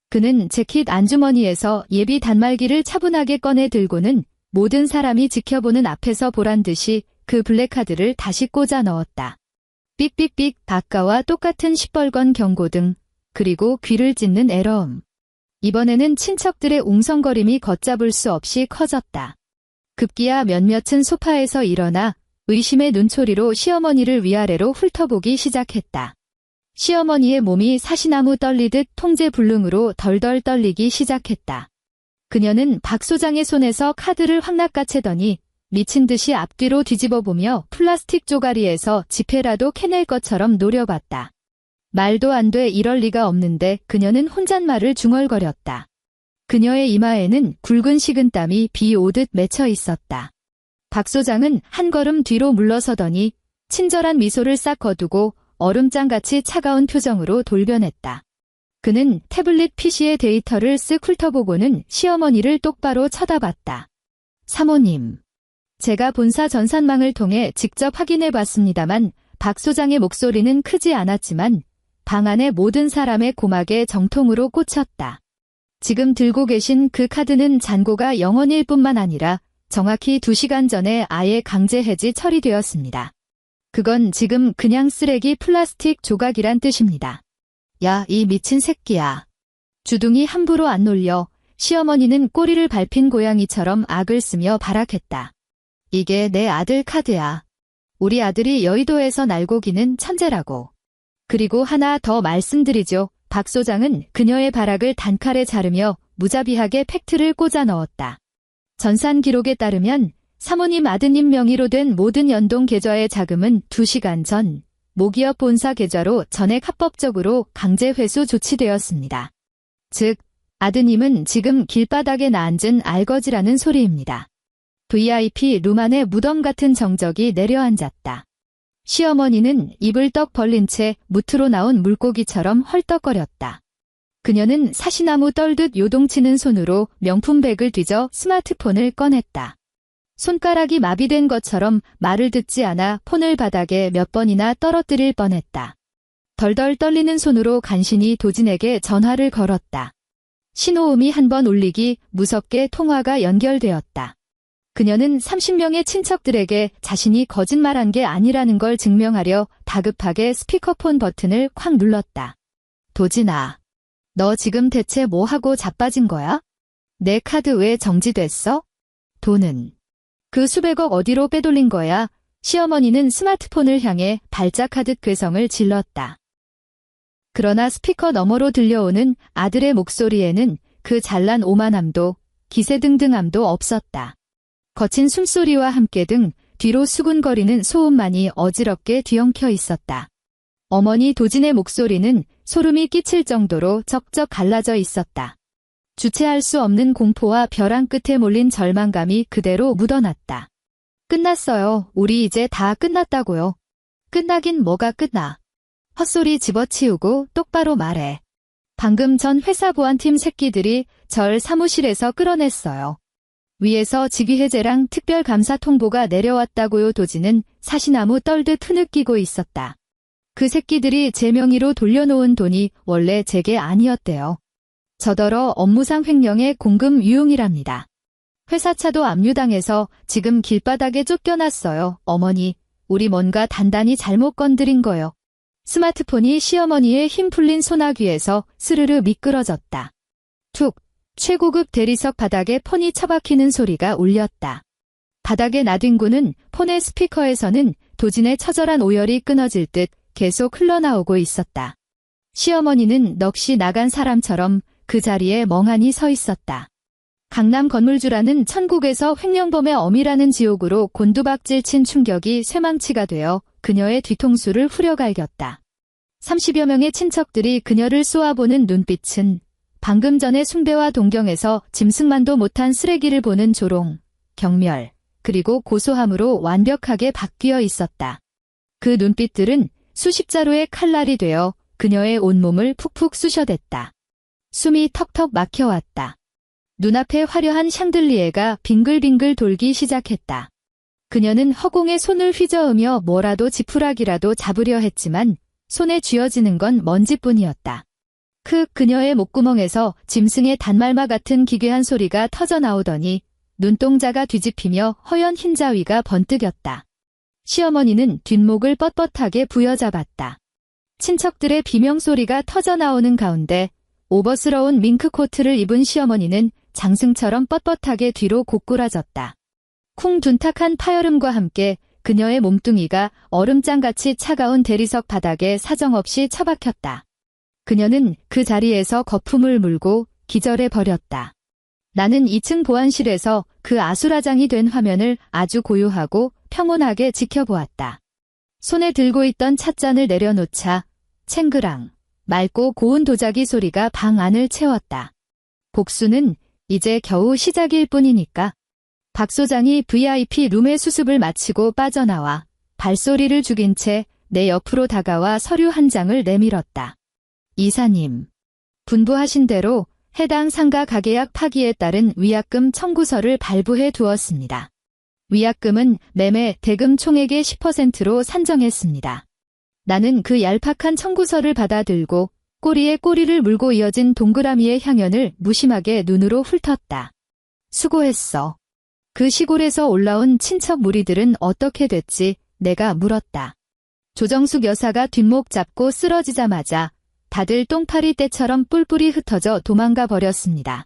그는 재킷 안주머니에서 예비 단말기를 차분하게 꺼내 들고는 모든 사람이 지켜보는 앞에서 보란 듯이 그 블랙카드를 다시 꽂아 넣었다. 삑삑삑 아까와 똑같은 시뻘건 경고등, 그리고 귀를 찢는 애러움. 이번에는 친척들의 웅성거림이 걷잡을 수 없이 커졌다. 급기야 몇몇은 소파에서 일어나 의심의 눈초리로 시어머니를 위아래로 훑어보기 시작했다. 시어머니의 몸이 사시나무 떨리듯 통제불능으로 덜덜 떨리기 시작했다. 그녀는 박 소장의 손에서 카드를 확 낚아채더니 미친 듯이 앞뒤로 뒤집어보며 플라스틱 쪼가리에서 지폐라도 캐낼 것처럼 노려봤다. 말도 안 돼, 이럴 리가 없는데 그녀는 혼잣말을 중얼거렸다. 그녀의 이마에는 굵은 식은땀이 비 오듯 맺혀 있었다. 박 소장은 한 걸음 뒤로 물러서더니 친절한 미소를 싹 거두고 얼음장같이 차가운 표정으로 돌변했다. 그는 태블릿 PC의 데이터를 쓱 훑어보고는 시어머니를 똑바로 쳐다봤다. 사모님. 제가 본사 전산망을 통해 직접 확인해봤습니다만 박 소장의 목소리는 크지 않았지만 방 안의 모든 사람의 고막에 정통으로 꽂혔다. 지금 들고 계신 그 카드는 잔고가 0원일 뿐만 아니라 정확히 2시간 전에 아예 강제 해지 처리되었습니다. 그건 지금 그냥 쓰레기 플라스틱 조각이란 뜻입니다. 야, 이 미친 새끼야. 주둥이 함부로 안 놀려. 시어머니는 꼬리를 밟힌 고양이처럼 악을 쓰며 발악했다. 이게 내 아들 카드야. 우리 아들이 여의도에서 날고기는 천재라고. 그리고 하나 더 말씀드리죠. 박 소장은 그녀의 발악을 단칼에 자르며 무자비하게 팩트를 꽂아 넣었다. 전산 기록에 따르면 사모님 아드님 명의로 된 모든 연동 계좌의 자금은 2시간 전 모기업 본사 계좌로 전액 합법적으로 강제 회수 조치되었습니다. 즉, 아드님은 지금 길바닥에 앉은 알거지라는 소리입니다. VIP 룸 안에 무덤 같은 정적이 내려앉았다. 시어머니는 입을 떡 벌린 채 무트로 나온 물고기처럼 헐떡거렸다. 그녀는 사시나무 떨듯 요동치는 손으로 명품백을 뒤져 스마트폰을 꺼냈다. 손가락이 마비된 것처럼 말을 듣지 않아 폰을 바닥에 몇 번이나 떨어뜨릴 뻔했다. 덜덜 떨리는 손으로 간신히 도진에게 전화를 걸었다. 신호음이 한 번 울리기 무섭게 통화가 연결되었다. 그녀는 30명의 친척들에게 자신이 거짓말한 게 아니라는 걸 증명하려 다급하게 스피커폰 버튼을 콱 눌렀다. 도진아, 너 지금 대체 뭐 하고 자빠진 거야? 내 카드 왜 정지됐어? 돈은? 그 수백억 어디로 빼돌린 거야? 시어머니는 스마트폰을 향해 발작하듯 괴성을 질렀다. 그러나 스피커 너머로 들려오는 아들의 목소리에는 그 잘난 오만함도 기세등등함도 없었다. 거친 숨소리와 함께 등 뒤로 수군거리는 소음만이 어지럽게 뒤엉켜 있었다. 어머니 도진의 목소리는 소름이 끼칠 정도로 쩍쩍 갈라져 있었다. 주체할 수 없는 공포와 벼랑 끝에 몰린 절망감이 그대로 묻어났다. 끝났어요. 우리 이제 다 끝났다고요. 끝나긴 뭐가 끝나. 헛소리 집어치우고 똑바로 말해. 방금 전 회사 보안팀 새끼들이 절 사무실에서 끌어냈어요. 위에서 직위해제랑 특별감사 통보가 내려왔다고요. 도진은 사시나무 떨듯 흐느끼고 있었다. 그 새끼들이 제 명의로 돌려놓은 돈이 원래 제게 아니었대요. 저더러 업무상 횡령의 공금 유용이랍니다. 회사차도 압류당해서 지금 길바닥에 쫓겨났어요. 어머니, 우리 뭔가 단단히 잘못 건드린 거요. 스마트폰이 시어머니의 힘 풀린 소나귀에서 스르르 미끄러졌다. 툭, 최고급 대리석 바닥에 폰이 처박히는 소리가 울렸다. 바닥에 나뒹구는 폰의 스피커에서는 도진의 처절한 오열이 끊어질 듯 계속 흘러나오고 있었다. 시어머니는 넋이 나간 사람처럼 그 자리에 멍하니 서 있었다. 강남 건물주라는 천국에서 횡령범의 어미라는 지옥으로 곤두박질 친 충격이 쇠망치가 되어 그녀의 뒤통수를 후려갈겼다. 30여 명의 친척들이 그녀를 쏘아보는 눈빛은 방금 전의 숭배와 동경에서 짐승만도 못한 쓰레기를 보는 조롱, 경멸, 그리고 고소함으로 완벽하게 바뀌어 있었다. 그 눈빛들은 수십 자루의 칼날이 되어 그녀의 온몸을 푹푹 쑤셔댔다. 숨이 턱턱 막혀왔다. 눈앞에 화려한 샹들리에가 빙글빙글 돌기 시작했다. 그녀는 허공에 손을 휘저으며 뭐라도 지푸라기라도 잡으려 했지만 손에 쥐어지는 건 먼지뿐이었다. 그녀의 목구멍에서 짐승의 단말마 같은 기괴한 소리가 터져 나오더니 눈동자가 뒤집히며 허연 흰자위가 번뜩였다. 시어머니는 뒷목을 뻣뻣하게 부여잡았다. 친척들의 비명소리가 터져 나오는 가운데 오버스러운 밍크코트를 입은 시어머니는 장승처럼 뻣뻣하게 뒤로 고꾸라졌다. 쿵 둔탁한 파열음과 함께 그녀의 몸뚱이가 얼음장같이 차가운 대리석 바닥에 사정없이 처박혔다. 그녀는 그 자리에서 거품을 물고 기절해 버렸다. 나는 2층 보안실에서 그 아수라장이 된 화면을 아주 고요하고 평온하게 지켜보았다. 손에 들고 있던 찻잔을 내려놓자 챙그랑 맑고 고운 도자기 소리가 방 안을 채웠다. 복수는 이제 겨우 시작일 뿐이니까. 박 소장이 VIP 룸의 수습을 마치고 빠져나와 발소리를 죽인 채 내 옆으로 다가와 서류 한 장을 내밀었다. 이사님, 분부하신 대로 해당 상가 가계약 파기에 따른 위약금 청구서를 발부해 두었습니다. 위약금은 매매 대금 총액의 10%로 산정했습니다. 나는 그 얄팍한 청구서를 받아들고 꼬리에 꼬리를 물고 이어진 동그라미의 향연을 무심하게 눈으로 훑었다. 수고했어. 그 시골에서 올라온 친척 무리들은 어떻게 됐지? 내가 물었다. 조정숙 여사가 뒷목 잡고 쓰러지자마자 다들 똥파리 떼처럼 뿔뿔이 흩어져 도망가 버렸습니다.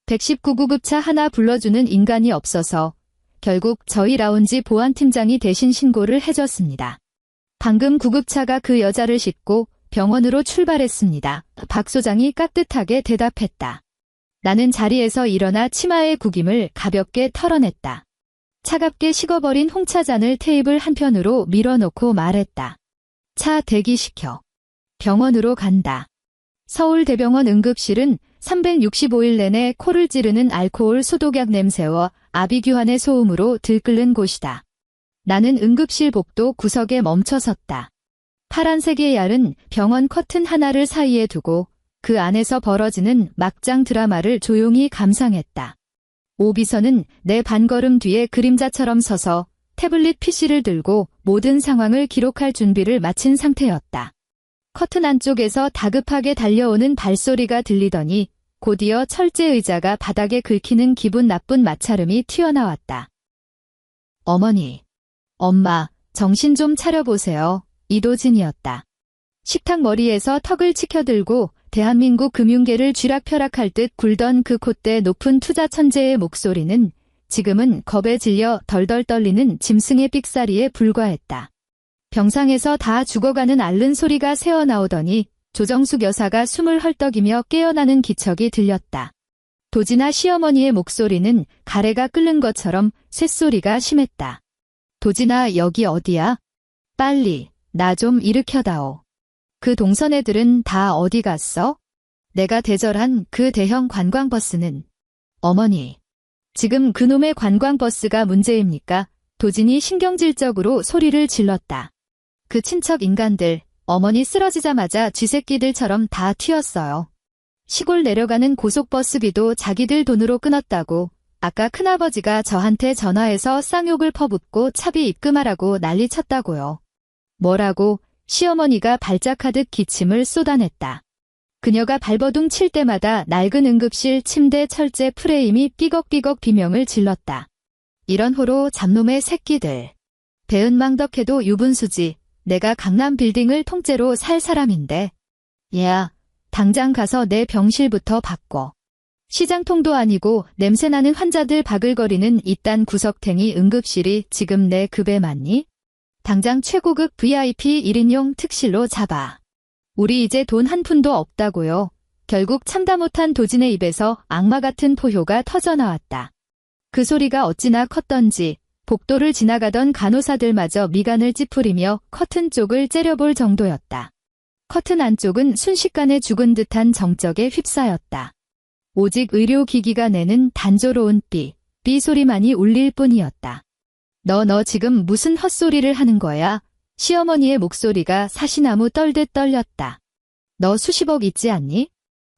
119구급차 하나 불러주는 인간이 없어서 결국 저희 라운지 보안팀장이 대신 신고를 해줬습니다. 방금 구급차가 그 여자를 싣고 병원으로 출발했습니다. 박 소장이 깍듯하게 대답했다. 나는 자리에서 일어나 치마의 구김을 가볍게 털어냈다. 차갑게 식어버린 홍차잔을 테이블 한편으로 밀어놓고 말했다. 차 대기시켜. 병원으로 간다. 서울대병원 응급실은 365일 내내 코를 찌르는 알코올 소독약 냄새와 아비규환의 소음으로 들끓는 곳이다. 나는 응급실 복도 구석에 멈춰섰다. 파란색의 얄은 병원 커튼 하나를 사이에 두고 그 안에서 벌어지는 막장 드라마를 조용히 감상했다. 오비서는 내 반걸음 뒤에 그림자처럼 서서 태블릿 PC를 들고 모든 상황을 기록할 준비를 마친 상태였다. 커튼 안쪽에서 다급하게 달려오는 발소리가 들리더니 곧이어 철제 의자가 바닥에 긁히는 기분 나쁜 마찰음이 튀어나왔다. 어머니, 엄마, 정신 좀 차려보세요. 이도진이었다. 식탁 머리에서 턱을 치켜들고 대한민국 금융계를 쥐락펴락할 듯 굴던 그 콧대 높은 투자 천재의 목소리는 지금은 겁에 질려 덜덜 떨리는 짐승의 삑사리에 불과했다. 병상에서 다 죽어가는 앓는 소리가 새어나오더니 조정숙 여사가 숨을 헐떡이며 깨어나는 기척이 들렸다. 도진아 시어머니의 목소리는 가래가 끓는 것처럼 쇳소리가 심했다. 도진아, 여기 어디야? 빨리 나 좀 일으켜다오. 그 동선 애들은 다 어디 갔어? 내가 대절한 그 대형 관광버스는? 어머니, 지금 그놈의 관광버스가 문제입니까? 도진이 신경질적으로 소리를 질렀다. 그 친척 인간들, 어머니 쓰러지자마자 쥐새끼들처럼 다 튀었어요. 시골 내려가는 고속버스비도 자기들 돈으로 끊었다고 아까 큰아버지가 저한테 전화해서 쌍욕을 퍼붓고 차비 입금하라고 난리쳤다고요. 뭐라고? 시어머니가 발작하듯 기침을 쏟아냈다. 그녀가 발버둥 칠 때마다 낡은 응급실 침대 철제 프레임이 삐걱삐걱 비명을 질렀다. 이런 호로 잡놈의 새끼들. 배은망덕해도 유분수지. 내가 강남 빌딩을 통째로 살 사람인데. 얘야, 당장 가서 내 병실부터 바꿔. 시장통도 아니고 냄새나는 환자들 바글거리는 이딴 구석탱이 응급실이 지금 내 급에 맞니? 당장 최고급 VIP 1인용 특실로 잡아. 우리 이제 돈 한 푼도 없다고요. 결국 참다 못한 도진의 입에서 악마 같은 포효가 터져나왔다. 그 소리가 어찌나 컸던지 복도를 지나가던 간호사들마저 미간을 찌푸리며 커튼 쪽을 째려볼 정도였다. 커튼 안쪽은 순식간에 죽은 듯한 정적에 휩싸였다. 오직 의료기기가 내는 단조로운 삐 소리만이 울릴 뿐이었다. 너 지금 무슨 헛소리를 하는 거야? 시어머니의 목소리가 사시나무 떨듯 떨렸다. 너 수십억 있지 않니?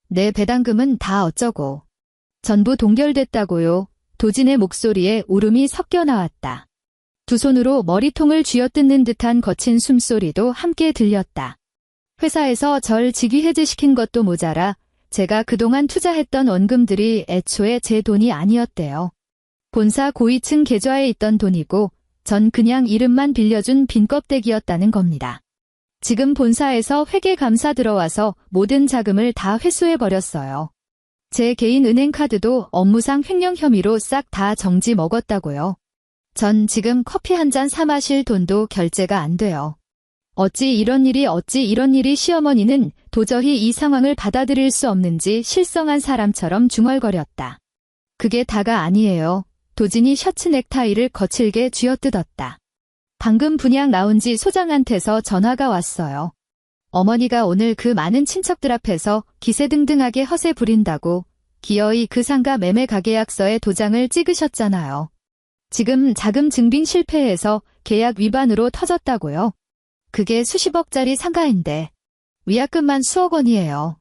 내 배당금은 다 어쩌고. 전부 동결됐다고요. 도진의 목소리에 울음이 섞여 나왔다. 두 손으로 머리통을 쥐어뜯는 듯한 거친 숨소리도 함께 들렸다. 회사에서 절 직위 해제시킨 것도 모자라 제가 그동안 투자했던 원금들이 애초에 제 돈이 아니었대요. 본사 고위층 계좌에 있던 돈이고 전 그냥 이름만 빌려준 빈 껍데기였다는 겁니다. 지금 본사에서 회계 감사 들어와서 모든 자금을 다 회수해버렸어요. 제 개인 은행 카드도 업무상 횡령 혐의로 싹 다 정지 먹었다고요. 전 지금 커피 한 잔 사 마실 돈도 결제가 안 돼요. 어찌 이런 일이 시어머니는 도저히 이 상황을 받아들일 수 없는지 실성한 사람처럼 중얼거렸다. 그게 다가 아니에요. 도진이 셔츠 넥타이를 거칠게 쥐어뜯었다. 방금 분양 나온 지 소장한테서 전화가 왔어요. 어머니가 오늘 그 많은 친척들 앞에서 기세등등하게 허세 부린다고 기어이 그 상가 매매 가계약서에 도장을 찍으셨잖아요. 지금 자금 증빙 실패해서 계약 위반으로 터졌다고요. 그게 수십억짜리 상가인데 위약금만 수억 원이에요.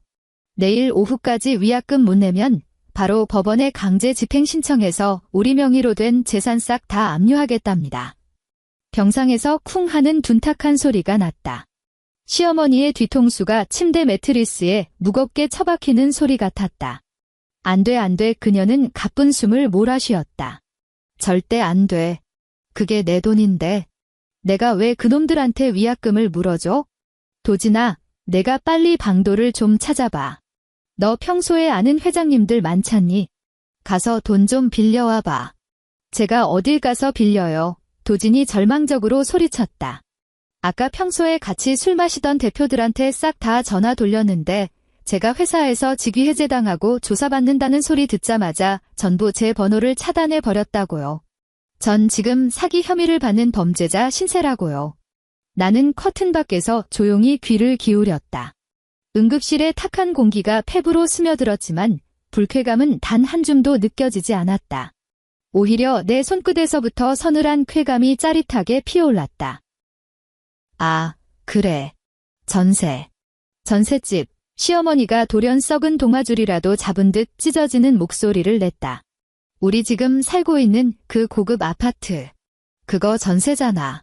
내일 오후까지 위약금 못 내면 바로 법원에 강제 집행 신청해서 우리 명의로 된 재산 싹 다 압류하겠답니다. 병상에서 쿵 하는 둔탁한 소리가 났다. 시어머니의 뒤통수가 침대 매트리스에 무겁게 처박히는 소리 같았다. 안 돼, 그녀는 가쁜 숨을 몰아쉬었다. 절대 안 돼. 그게 내 돈인데. 내가 왜 그놈들한테 위약금을 물어줘? 도진아, 내가 빨리 방도를 좀 찾아봐. 너 평소에 아는 회장님들 많잖니? 가서 돈 좀 빌려와봐. 제가 어딜 가서 빌려요. 도진이 절망적으로 소리쳤다. 아까 평소에 같이 술 마시던 대표들한테 싹 다 전화 돌렸는데 제가 회사에서 직위 해제당하고 조사받는다는 소리 듣자마자 전부 제 번호를 차단해 버렸다고요. 전 지금 사기 혐의를 받는 범죄자 신세라고요. 나는 커튼 밖에서 조용히 귀를 기울였다. 응급실의 탁한 공기가 폐부로 스며들었지만 불쾌감은 단 한 줌도 느껴지지 않았다. 오히려 내 손끝에서부터 서늘한 쾌감이 짜릿하게 피어올랐다. 아, 그래. 전셋집. 시어머니가 돌연 썩은 동아줄이라도 잡은 듯 찢어지는 목소리를 냈다. 우리 지금 살고 있는 그 고급 아파트. 그거 전세잖아.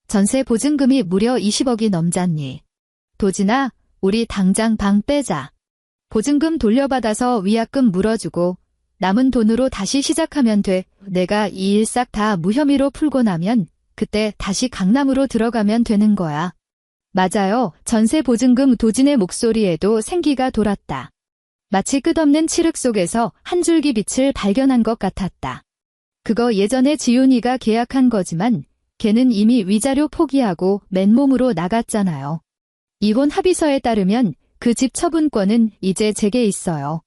전세 보증금이 무려 20억이 넘잖니. 도진아, 우리 당장 방 빼자. 보증금 돌려받아서 위약금 물어주고 남은 돈으로 다시 시작하면 돼. 내가 이 일 싹 다 무혐의로 풀고 나면 그때 다시 강남으로 들어가면 되는 거야. 맞아요. 전세 보증금. 도진의 목소리에도 생기가 돌았다. 마치 끝없는 칠흑 속에서 한 줄기 빛을 발견한 것 같았다. 그거 예전에 지훈이가 계약한 거지만 걔는 이미 위자료 포기하고 맨몸으로 나갔잖아요. 이혼 합의서에 따르면 그 집 처분권은 이제 제게 있어요.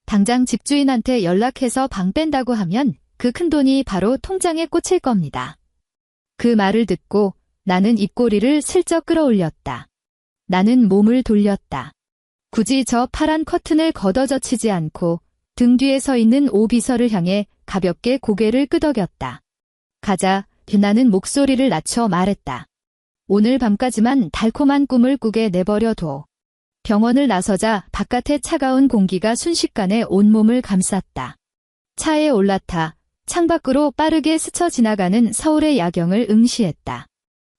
당장 집주인한테 연락해서 방 뺀다고 하면 그 큰돈이 바로 통장에 꽂힐 겁니다. 그 말을 듣고 나는 입꼬리를 슬쩍 끌어올렸다. 나는 몸을 돌렸다. 굳이 저 파란 커튼을 걷어젖히지 않고 등 뒤에 서 있는 오 비서를 향해 가볍게 고개를 끄덕였다. 가자. 나는 목소리를 낮춰 말했다. 오늘 밤까지만 달콤한 꿈을 꾸게 내버려둬. 병원을 나서자 바깥의 차가운 공기가 순식간에 온몸을 감쌌다. 차에 올라타 창밖으로 빠르게 스쳐 지나가는 서울의 야경을 응시했다.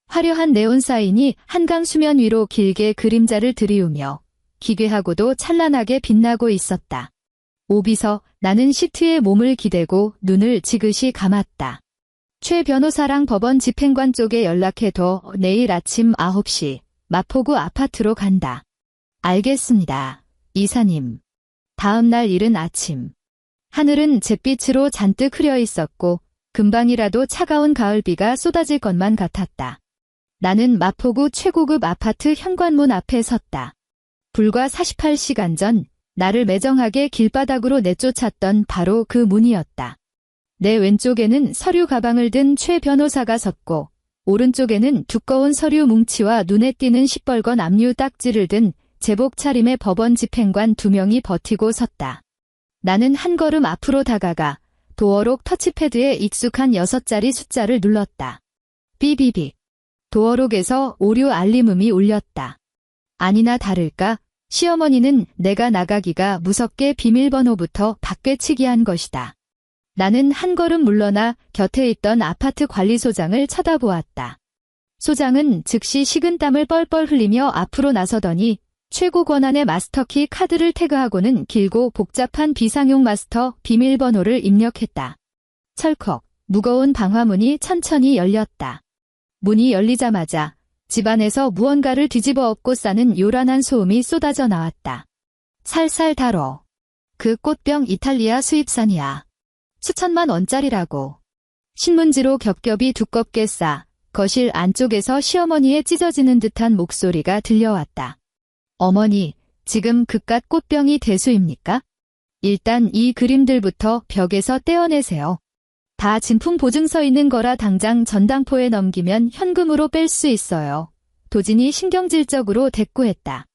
화려한 네온 사인이 한강 수면 위로 길게 그림자를 들이우며 기괴하고도 찬란하게 빛나고 있었다. 오비서. 나는 시트에 몸을 기대고 눈을 지그시 감았다. 최 변호사랑 법원 집행관 쪽에 연락해둬. 내일 아침 9시 마포구 아파트로 간다. 알겠습니다, 이사님. 다음 날 이른 아침. 하늘은 잿빛으로 잔뜩 흐려 있었고 금방이라도 차가운 가을비가 쏟아질 것만 같았다. 나는 마포구 최고급 아파트 현관문 앞에 섰다. 불과 48시간 전 나를 매정하게 길바닥으로 내쫓았던 바로 그 문이었다. 내 왼쪽에는 서류 가방을 든 최 변호사가 섰고 오른쪽에는 두꺼운 서류 뭉치와 눈에 띄는 시뻘건 압류 딱지를 든 제복 차림의 법원 집행관 2명이 버티고 섰다. 나는 한 걸음 앞으로 다가가 도어록 터치패드에 익숙한 6자리 숫자를 눌렀다. 삐비빅. 도어록에서 오류 알림음이 울렸다. 아니나 다를까 시어머니는 내가 나가기가 무섭게 비밀번호부터 바뀌치기 한 것이다. 나는 한 걸음 물러나 곁에 있던 아파트 관리소장을 쳐다보았다. 소장은 즉시 식은땀을 뻘뻘 흘리며 앞으로 나서더니 최고 권한의 마스터키 카드를 태그하고는 길고 복잡한 비상용 마스터 비밀번호를 입력했다. 철컥, 무거운 방화문이 천천히 열렸다. 문이 열리자마자 집안에서 무언가를 뒤집어 엎고 싸는 요란한 소음이 쏟아져 나왔다. 살살 다뤄. 그 꽃병 이탈리아 수입산이야. 수천만 원짜리라고. 신문지로 겹겹이 두껍게 싸 거실 안쪽에서 시어머니의 찢어지는 듯한 목소리가 들려왔다. 어머니, 지금 그깟 꽃병이 대수입니까? 일단 이 그림들부터 벽에서 떼어내세요. 다 진품 보증서 있는 거라 당장 전당포에 넘기면 현금으로 뺄 수 있어요. 도진이 신경질적으로 대꾸했다.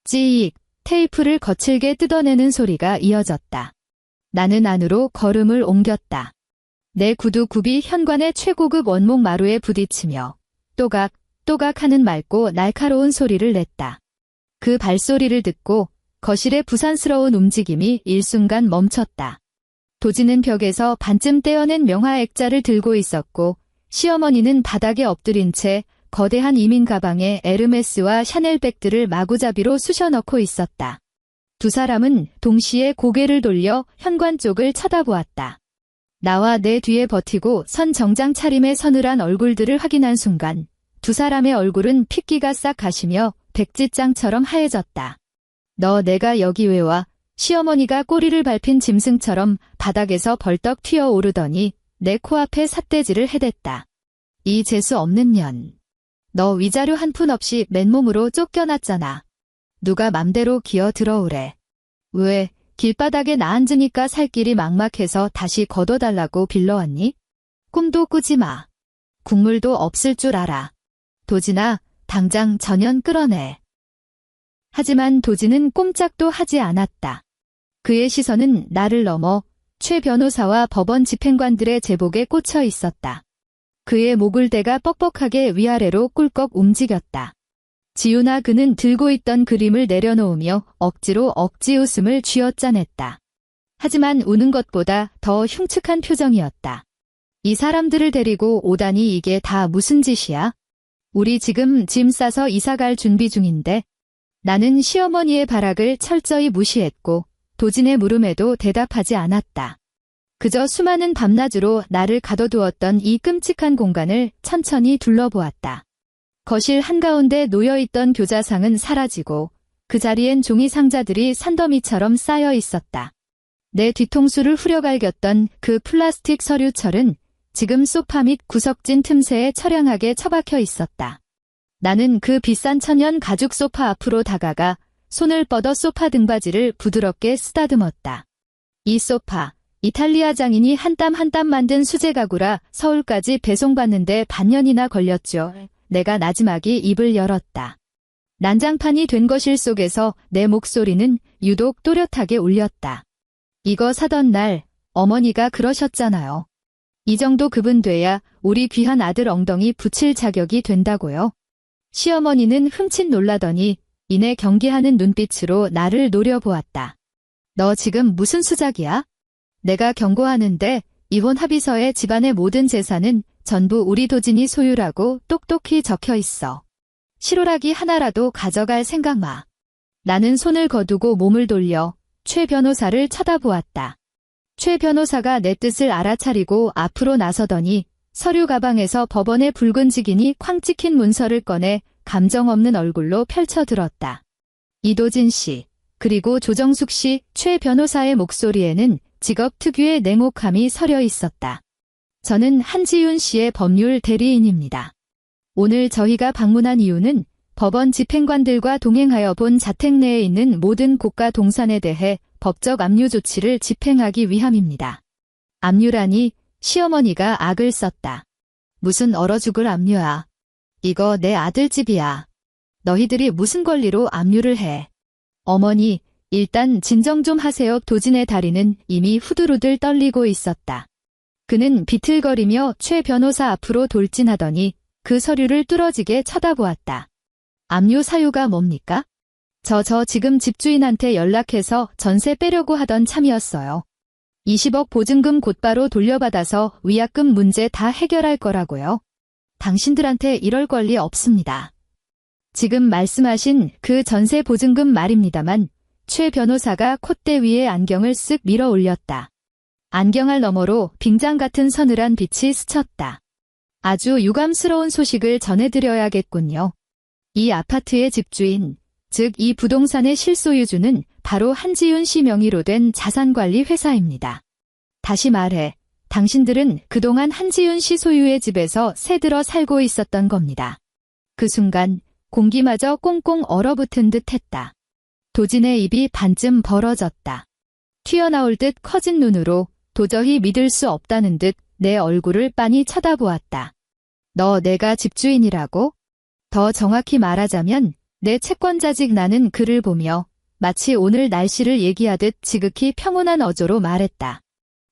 찌익, 테이프를 거칠게 뜯어내는 소리가 이어졌다. 나는 안으로 걸음을 옮겼다. 내 구두굽이 현관의 최고급 원목 마루에 부딪히며 또각, 또각 하는 맑고 날카로운 소리를 냈다. 그 발소리를 듣고 거실의 부산스러운 움직임이 일순간 멈췄다. 도진은 벽에서 반쯤 떼어낸 명화 액자를 들고 있었고 시어머니는 바닥에 엎드린 채 거대한 이민 가방에 에르메스와 샤넬 백들을 마구잡이로 쑤셔 넣고 있었다. 두 사람은 동시에 고개를 돌려 현관 쪽을 쳐다보았다. 나와 내 뒤에 버티고 선 정장 차림의 서늘한 얼굴들을 확인한 순간 두 사람의 얼굴은 핏기가 싹 가시며 백지장처럼 하얘졌다. 너 내가 여기 왜 와? 시어머니가 꼬리를 밟힌 짐승처럼 바닥에서 벌떡 튀어오르더니 내 코앞에 삿대질을 해댔다. 이 재수 없는 년. 너 위자료 한 푼 없이 맨몸으로 쫓겨났잖아. 누가 맘대로 기어 들어오래. 왜 길바닥에 나 앉으니까 살 길이 막막해서 다시 걷어달라고 빌러왔니? 꿈도 꾸지 마. 국물도 없을 줄 알아. 도진아, 당장 전연 끌어내. 하지만 도진은 꼼짝도 하지 않았다. 그의 시선은 나를 넘어 최 변호사와 법원 집행관들의 제복에 꽂혀 있었다. 그의 목을 대가 뻑뻑하게 위아래로 꿀꺽 움직였다. 지우나 그는 들고 있던 그림을 내려놓으며 억지로 억지 웃음을 쥐어짜냈다. 하지만 우는 것보다 더 흉측한 표정이었다. 이 사람들을 데리고 오다니 이게 다 무슨 짓이야? 우리 지금 짐 싸서 이사갈 준비 중인데. 나는 시어머니의 발악을 철저히 무시했고 도진의 물음에도 대답하지 않았다. 그저 수많은 밤낮으로 나를 가둬두었던 이 끔찍한 공간을 천천히 둘러보았다. 거실 한가운데 놓여있던 교자상은 사라지고 그 자리엔 종이 상자들이 산더미처럼 쌓여 있었다. 내 뒤통수를 후려갈겼던 그 플라스틱 서류철은 지금 소파 및 구석진 틈새에 처량하게 처박혀 있었다. 나는 그 비싼 천연 가죽 소파 앞으로 다가가 손을 뻗어 소파 등받이를 부드럽게 쓰다듬었다. 이 소파, 이탈리아 장인이 한 땀 한 땀 만든 수제 가구라 서울까지 배송받는데 반년이나 걸렸죠. 내가 나지막이 입을 열었다. 난장판이 된 거실 속에서 내 목소리는 유독 또렷하게 울렸다. 이거 사던 날 어머니가 그러셨잖아요. 이 정도 급은 돼야 우리 귀한 아들 엉덩이 붙일 자격이 된다고요. 시어머니는 흠칫 놀라더니 이내 경계하는 눈빛으로 나를 노려보았다. 너 지금 무슨 수작이야? 내가 경고하는데 이혼 합의서에 집안의 모든 재산은 전부 우리 도진이 소유라고 똑똑히 적혀 있어. 실오라기 하나라도 가져갈 생각 마. 나는 손을 거두고 몸을 돌려 최 변호사를 쳐다보았다. 최 변호사가 내 뜻을 알아차리고 앞으로 나서더니 서류 가방에서 법원의 붉은 직인이 쾅 찍힌 문서를 꺼내 감정 없는 얼굴로 펼쳐들었다. 이도진 씨, 그리고 조정숙 씨, 최 변호사의 목소리에는 직업 특유의 냉혹함이 서려 있었다. 저는 한지윤 씨의 법률 대리인입니다. 오늘 저희가 방문한 이유는 법원 집행관들과 동행하여 본 자택 내에 있는 모든 고가 동산에 대해 법적 압류 조치를 집행하기 위함입니다. 압류라니 시어머니가 악을 썼다. 무슨 얼어 죽을 압류야. 이거 내 아들 집이야. 너희들이 무슨 권리로 압류를 해. 어머니, 일단 진정 좀 하세요. 도진의 다리는 이미 후들후들 떨리고 있었다. 그는 비틀거리며 최 변호사 앞으로 돌진하더니 그 서류를 뚫어지게 쳐다보았다. 압류 사유가 뭡니까? 저 지금 집주인한테 연락해서 전세 빼려고 하던 참이었어요. 20억 보증금 곧바로 돌려받아서 위약금 문제 다 해결할 거라고요. 당신들한테 이럴 권리 없습니다. 지금 말씀하신 그 전세 보증금 말입니다만 최 변호사가 콧대 위에 안경을 쓱 밀어 올렸다. 안경알 너머로 빙장 같은 서늘한 빛이 스쳤다. 아주 유감스러운 소식을 전해드려야겠군요. 이 아파트의 집주인, 즉 이 부동산의 실소유주는 바로 한지윤 씨 명의로 된 자산관리 회사입니다. 다시 말해, 당신들은 그동안 한지윤 씨 소유의 집에서 새들어 살고 있었던 겁니다. 그 순간 공기마저 꽁꽁 얼어붙은 듯 했다. 도진의 입이 반쯤 벌어졌다. 튀어나올 듯 커진 눈으로 도저히 믿을 수 없다는 듯 내 얼굴을 빤히 쳐다보았다. 너 내가 집주인이라고? 더 정확히 말하자면 내 채권자직 나는 그를 보며 마치 오늘 날씨를 얘기하듯 지극히 평온한 어조로 말했다.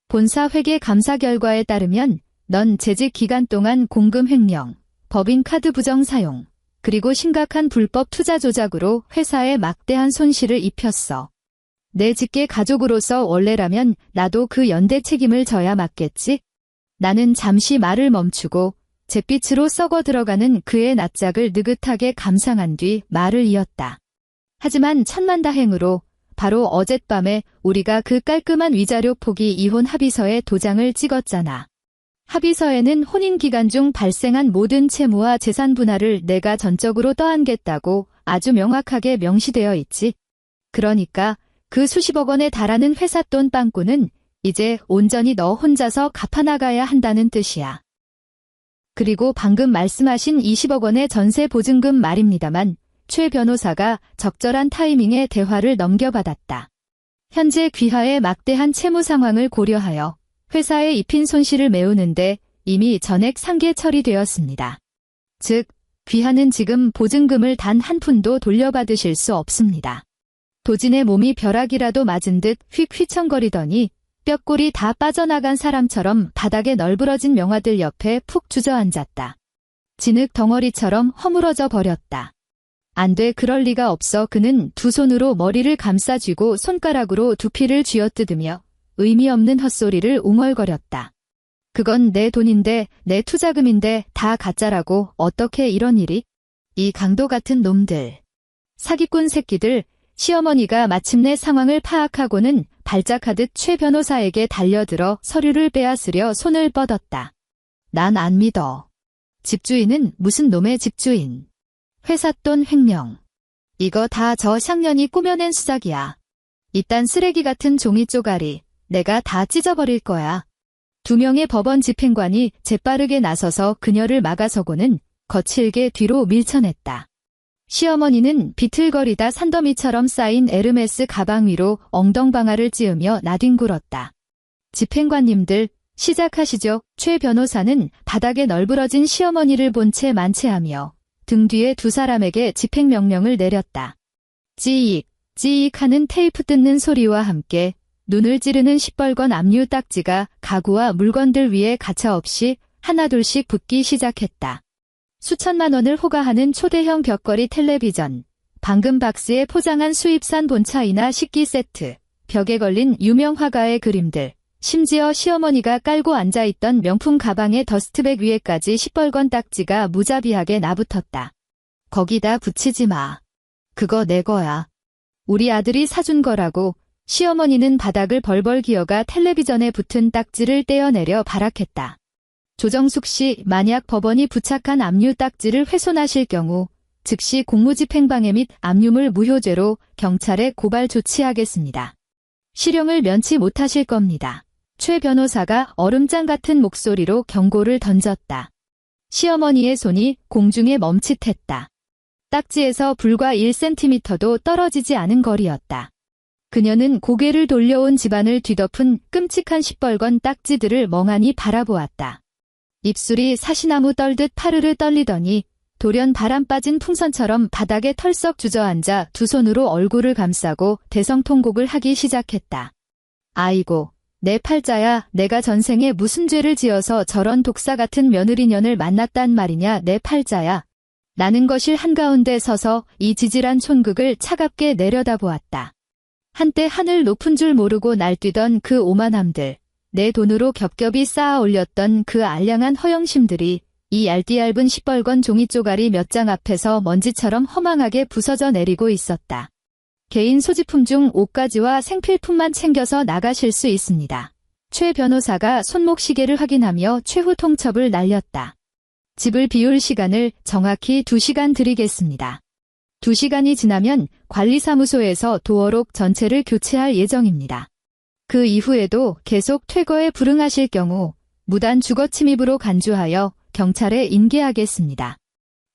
본사 회계 감사 결과에 따르면 넌 재직 기간 동안 공금 횡령, 법인카드 부정 사용, 그리고 심각한 불법 투자 조작으로 회사에 막대한 손실을 입혔어. 내 직계 가족으로서 원래라면 나도 그 연대 책임을 져야 맞겠지? 나는 잠시 말을 멈추고 잿빛으로 썩어 들어가는 그의 낯짝을 느긋하게 감상한 뒤 말을 이었다. 하지만 천만다행으로 바로 어젯밤에 우리가 그 깔끔한 위자료 포기 이혼 합의서에 도장을 찍었잖아. 합의서에는 혼인 기간 중 발생한 모든 채무와 재산 분할을 내가 전적으로 떠안겠다고 아주 명확하게 명시되어 있지. 그러니까 그 수십억 원에 달하는 회사 돈 빵꾸는 이제 온전히 너 혼자서 갚아나가야 한다는 뜻이야. 그리고 방금 말씀하신 20억 원의 전세 보증금 말입니다만 최 변호사가 적절한 타이밍에 대화를 넘겨받았다. 현재 귀하의 막대한 채무 상황을 고려하여 회사에 입힌 손실을 메우는데 이미 전액 상계 처리되었습니다. 즉, 귀하는 지금 보증금을 단 한 푼도 돌려받으실 수 없습니다. 도진의 몸이 벼락이라도 맞은 듯 휙 휘청거리더니 뼈골이 다 빠져나간 사람처럼 바닥에 널브러진 명화들 옆에 푹 주저앉았다. 진흙 덩어리처럼 허물어져 버렸다. 안 돼, 그럴 리가 없어. 그는 두 손으로 머리를 감싸쥐고 손가락으로 두피를 쥐어뜯으며 의미 없는 헛소리를 웅얼거렸다. 그건 내 돈인데, 내 투자금인데 다 가짜라고. 어떻게 이런 일이? 이 강도 같은 놈들. 사기꾼 새끼들. 시어머니가 마침내 상황을 파악하고는 발작하듯 최 변호사에게 달려들어 서류를 빼앗으려 손을 뻗었다. 난 안 믿어. 집주인은 무슨 놈의 집주인. 회사 돈 횡령. 이거 다 저 샹년이 꾸며낸 수작이야. 이딴 쓰레기 같은 종이 쪼가리 내가 다 찢어버릴 거야. 두 명의 법원 집행관이 재빠르게 나서서 그녀를 막아서고는 거칠게 뒤로 밀쳐냈다. 시어머니는 비틀거리다 산더미처럼 쌓인 에르메스 가방 위로 엉덩방아를 찌으며 나뒹굴었다. 집행관님들, 시작하시죠. 최 변호사는 바닥에 널브러진 시어머니를 본 채 만체하며 등 뒤에 두 사람에게 집행명령을 내렸다. 찌익, 찌익 하는 테이프 뜯는 소리와 함께 눈을 찌르는 시뻘건 압류 딱지가 가구와 물건들 위에 가차없이 하나둘씩 붙기 시작했다. 수천만 원을 호가하는 초대형 벽걸이 텔레비전, 방금 박스에 포장한 수입산 본차이나 식기 세트, 벽에 걸린 유명 화가의 그림들, 심지어 시어머니가 깔고 앉아있던 명품 가방의 더스트백 위에까지 시뻘건 딱지가 무자비하게 나붙었다. 거기다 붙이지 마. 그거 내 거야. 우리 아들이 사준 거라고. 시어머니는 바닥을 벌벌 기어가 텔레비전에 붙은 딱지를 떼어내려 발악했다. 조정숙 씨, 만약 법원이 부착한 압류 딱지를 훼손하실 경우 즉시 공무집행방해 및 압류물 무효죄로 경찰에 고발 조치하겠습니다. 실형을 면치 못하실 겁니다. 최 변호사가 얼음장 같은 목소리로 경고를 던졌다. 시어머니의 손이 공중에 멈칫했다. 딱지에서 불과 1cm도 떨어지지 않은 거리였다. 그녀는 고개를 돌려온 집안을 뒤덮은 끔찍한 시뻘건 딱지들을 멍하니 바라보았다. 입술이 사시나무 떨듯 파르르 떨리더니 돌연 바람 빠진 풍선처럼 바닥에 털썩 주저앉아 두 손으로 얼굴을 감싸고 대성통곡을 하기 시작했다. 아이고, 내 팔자야, 내가 전생에 무슨 죄를 지어서 저런 독사 같은 며느리년을 만났단 말이냐. 내 팔자야. 나는 거실 한가운데 서서 이 지질한 촌극을 차갑게 내려다보았다. 한때 하늘 높은 줄 모르고 날뛰던 그 오만함들, 내 돈으로 겹겹이 쌓아 올렸던 그 알량한 허영심들이 이 얇디얇은 시뻘건 종이 쪼가리 몇 장 앞에서 먼지처럼 허망하게 부서져 내리고 있었다. 개인 소지품 중 옷가지와 생필품만 챙겨서 나가실 수 있습니다. 최 변호사가 손목시계를 확인하며 최후 통첩을 날렸다. 집을 비울 시간을 정확히 2시간 드리겠습니다. 2시간이 지나면 관리사무소에서 도어록 전체를 교체할 예정입니다. 그 이후에도 계속 퇴거에 불응하실 경우 무단 주거 침입으로 간주하여 경찰에 인계하겠습니다.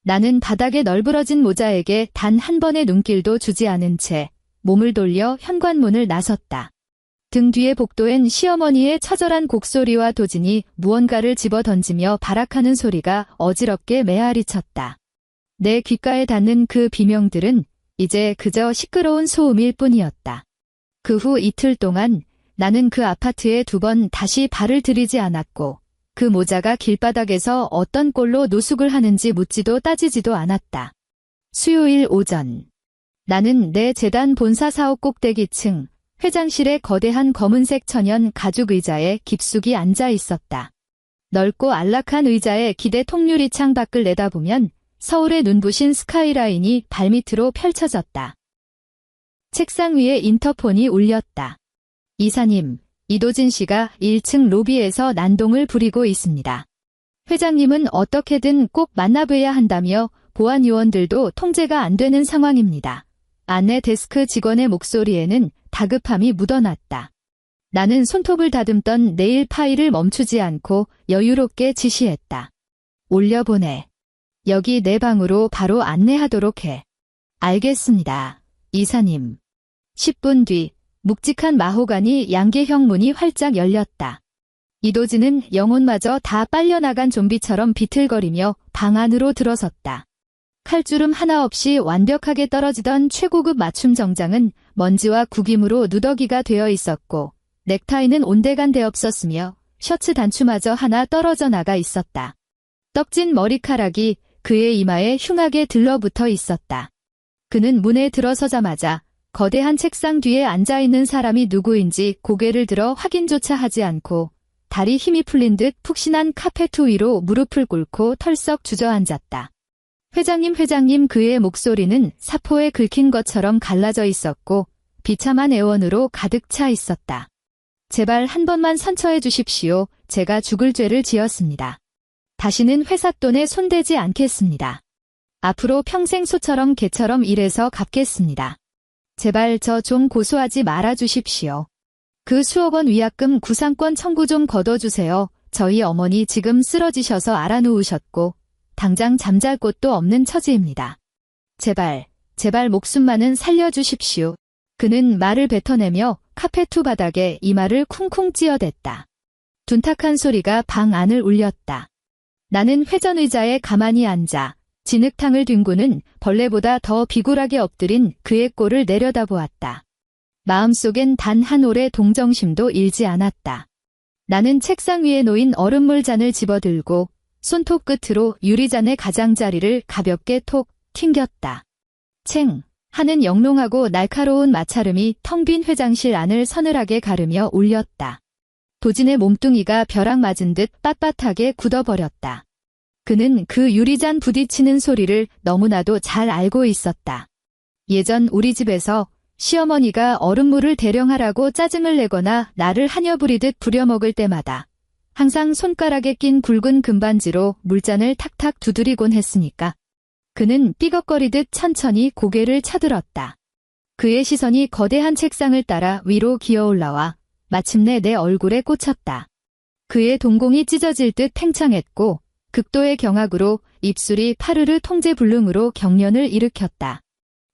나는 바닥에 널브러진 모자에게 단 한 번의 눈길도 주지 않은 채 몸을 돌려 현관문을 나섰다. 등 뒤에 복도엔 시어머니의 처절한 곡소리와 도진이 무언가를 집어던지며 발악하는 소리가 어지럽게 메아리쳤다. 내 귓가에 닿는 그 비명들은 이제 그저 시끄러운 소음일 뿐이었다. 그 후 이틀 동안 나는 그 아파트에 2번 다시 발을 들이지 않았고 그 모자가 길바닥에서 어떤 꼴로 노숙을 하는지 묻지도 따지지도 않았다. 수요일 오전 나는 내 재단 본사 사옥 꼭대기층 회장실의 거대한 검은색 천연 가죽 의자에 깊숙이 앉아 있었다. 넓고 안락한 의자의 기대 통유리창 밖을 내다보면 서울의 눈부신 스카이라인이 발밑으로 펼쳐졌다. 책상 위에 인터폰이 울렸다. 이사님, 이도진 씨가 1층 로비에서 난동을 부리고 있습니다. 회장님은 어떻게든 꼭 만나뵈야 한다며 보안 요원들도 통제가 안 되는 상황입니다. 안내 데스크 직원의 목소리에는 다급함이 묻어났다. 나는 손톱을 다듬던 네일 파일을 멈추지 않고 여유롭게 지시했다. 올려보내. 여기 내 방으로 바로 안내하도록 해. 알겠습니다, 이사님. 10분 뒤 묵직한 마호가니 양계형 문이 활짝 열렸다. 이도진은 영혼마저 다 빨려나간 좀비처럼 비틀거리며 방 안으로 들어섰다. 칼주름 하나 없이 완벽하게 떨어지던 최고급 맞춤 정장은 먼지와 구김으로 누더기가 되어 있었고 넥타이는 온데간데 없었으며 셔츠 단추마저 하나 떨어져 나가 있었다. 떡진 머리카락이 그의 이마에 흉하게 들러붙어 있었다. 그는 문에 들어서자마자 거대한 책상 뒤에 앉아있는 사람이 누구인지 고개를 들어 확인조차 하지 않고 다리 힘이 풀린 듯 푹신한 카페트 위로 무릎을 꿇고 털썩 주저앉았다. 회장님 그의 목소리는 사포에 긁힌 것처럼 갈라져 있었고 비참한 애원으로 가득 차 있었다. 제발 한 번만 선처해 주십시오. 제가 죽을 죄를 지었습니다. 다시는 회사 돈에 손대지 않겠습니다. 앞으로 평생 소처럼 개처럼 일해서 갚겠습니다. 제발 저 좀 고소하지 말아 주십시오. 그 수억 원 위약금 구상권 청구 좀 걷어주세요. 저희 어머니 지금 쓰러지셔서 알아누우셨고 당장 잠잘 곳도 없는 처지입니다. 제발 목숨만은 살려주십시오. 그는 말을 뱉어내며 카페트 바닥에 이마를 쿵쿵 찧어댔다. 둔탁한 소리가 방 안을 울렸다. 나는 회전의자에 가만히 앉아 진흙탕을 뒹구는 벌레보다 더 비굴하게 엎드린 그의 꼴을 내려다보았다. 마음속엔 단 한 올의 동정심도 일지 않았다. 나는 책상 위에 놓인 얼음물 잔을 집어들고 손톱 끝으로 유리잔의 가장자리를 가볍게 톡 튕겼다. 챙 하는 영롱하고 날카로운 마찰음이 텅 빈 회장실 안을 서늘하게 가르며 울렸다. 도진의 몸뚱이가 벼락 맞은 듯 빳빳하게 굳어버렸다. 그는 그 유리잔 부딪히는 소리를 너무나도 잘 알고 있었다. 예전 우리 집에서 시어머니가 얼음물을 대령하라고 짜증을 내거나 나를 하녀 부리듯 부려먹을 때마다 항상 손가락에 낀 굵은 금반지로 물잔을 탁탁 두드리곤 했으니까. 그는 삐걱거리듯 천천히 고개를 쳐들었다. 그의 시선이 거대한 책상을 따라 위로 기어올라와 마침내 내 얼굴에 꽂혔다. 그의 동공이 찢어질 듯 팽창했고 극도의 경악으로 입술이 파르르 통제불능으로 경련을 일으켰다.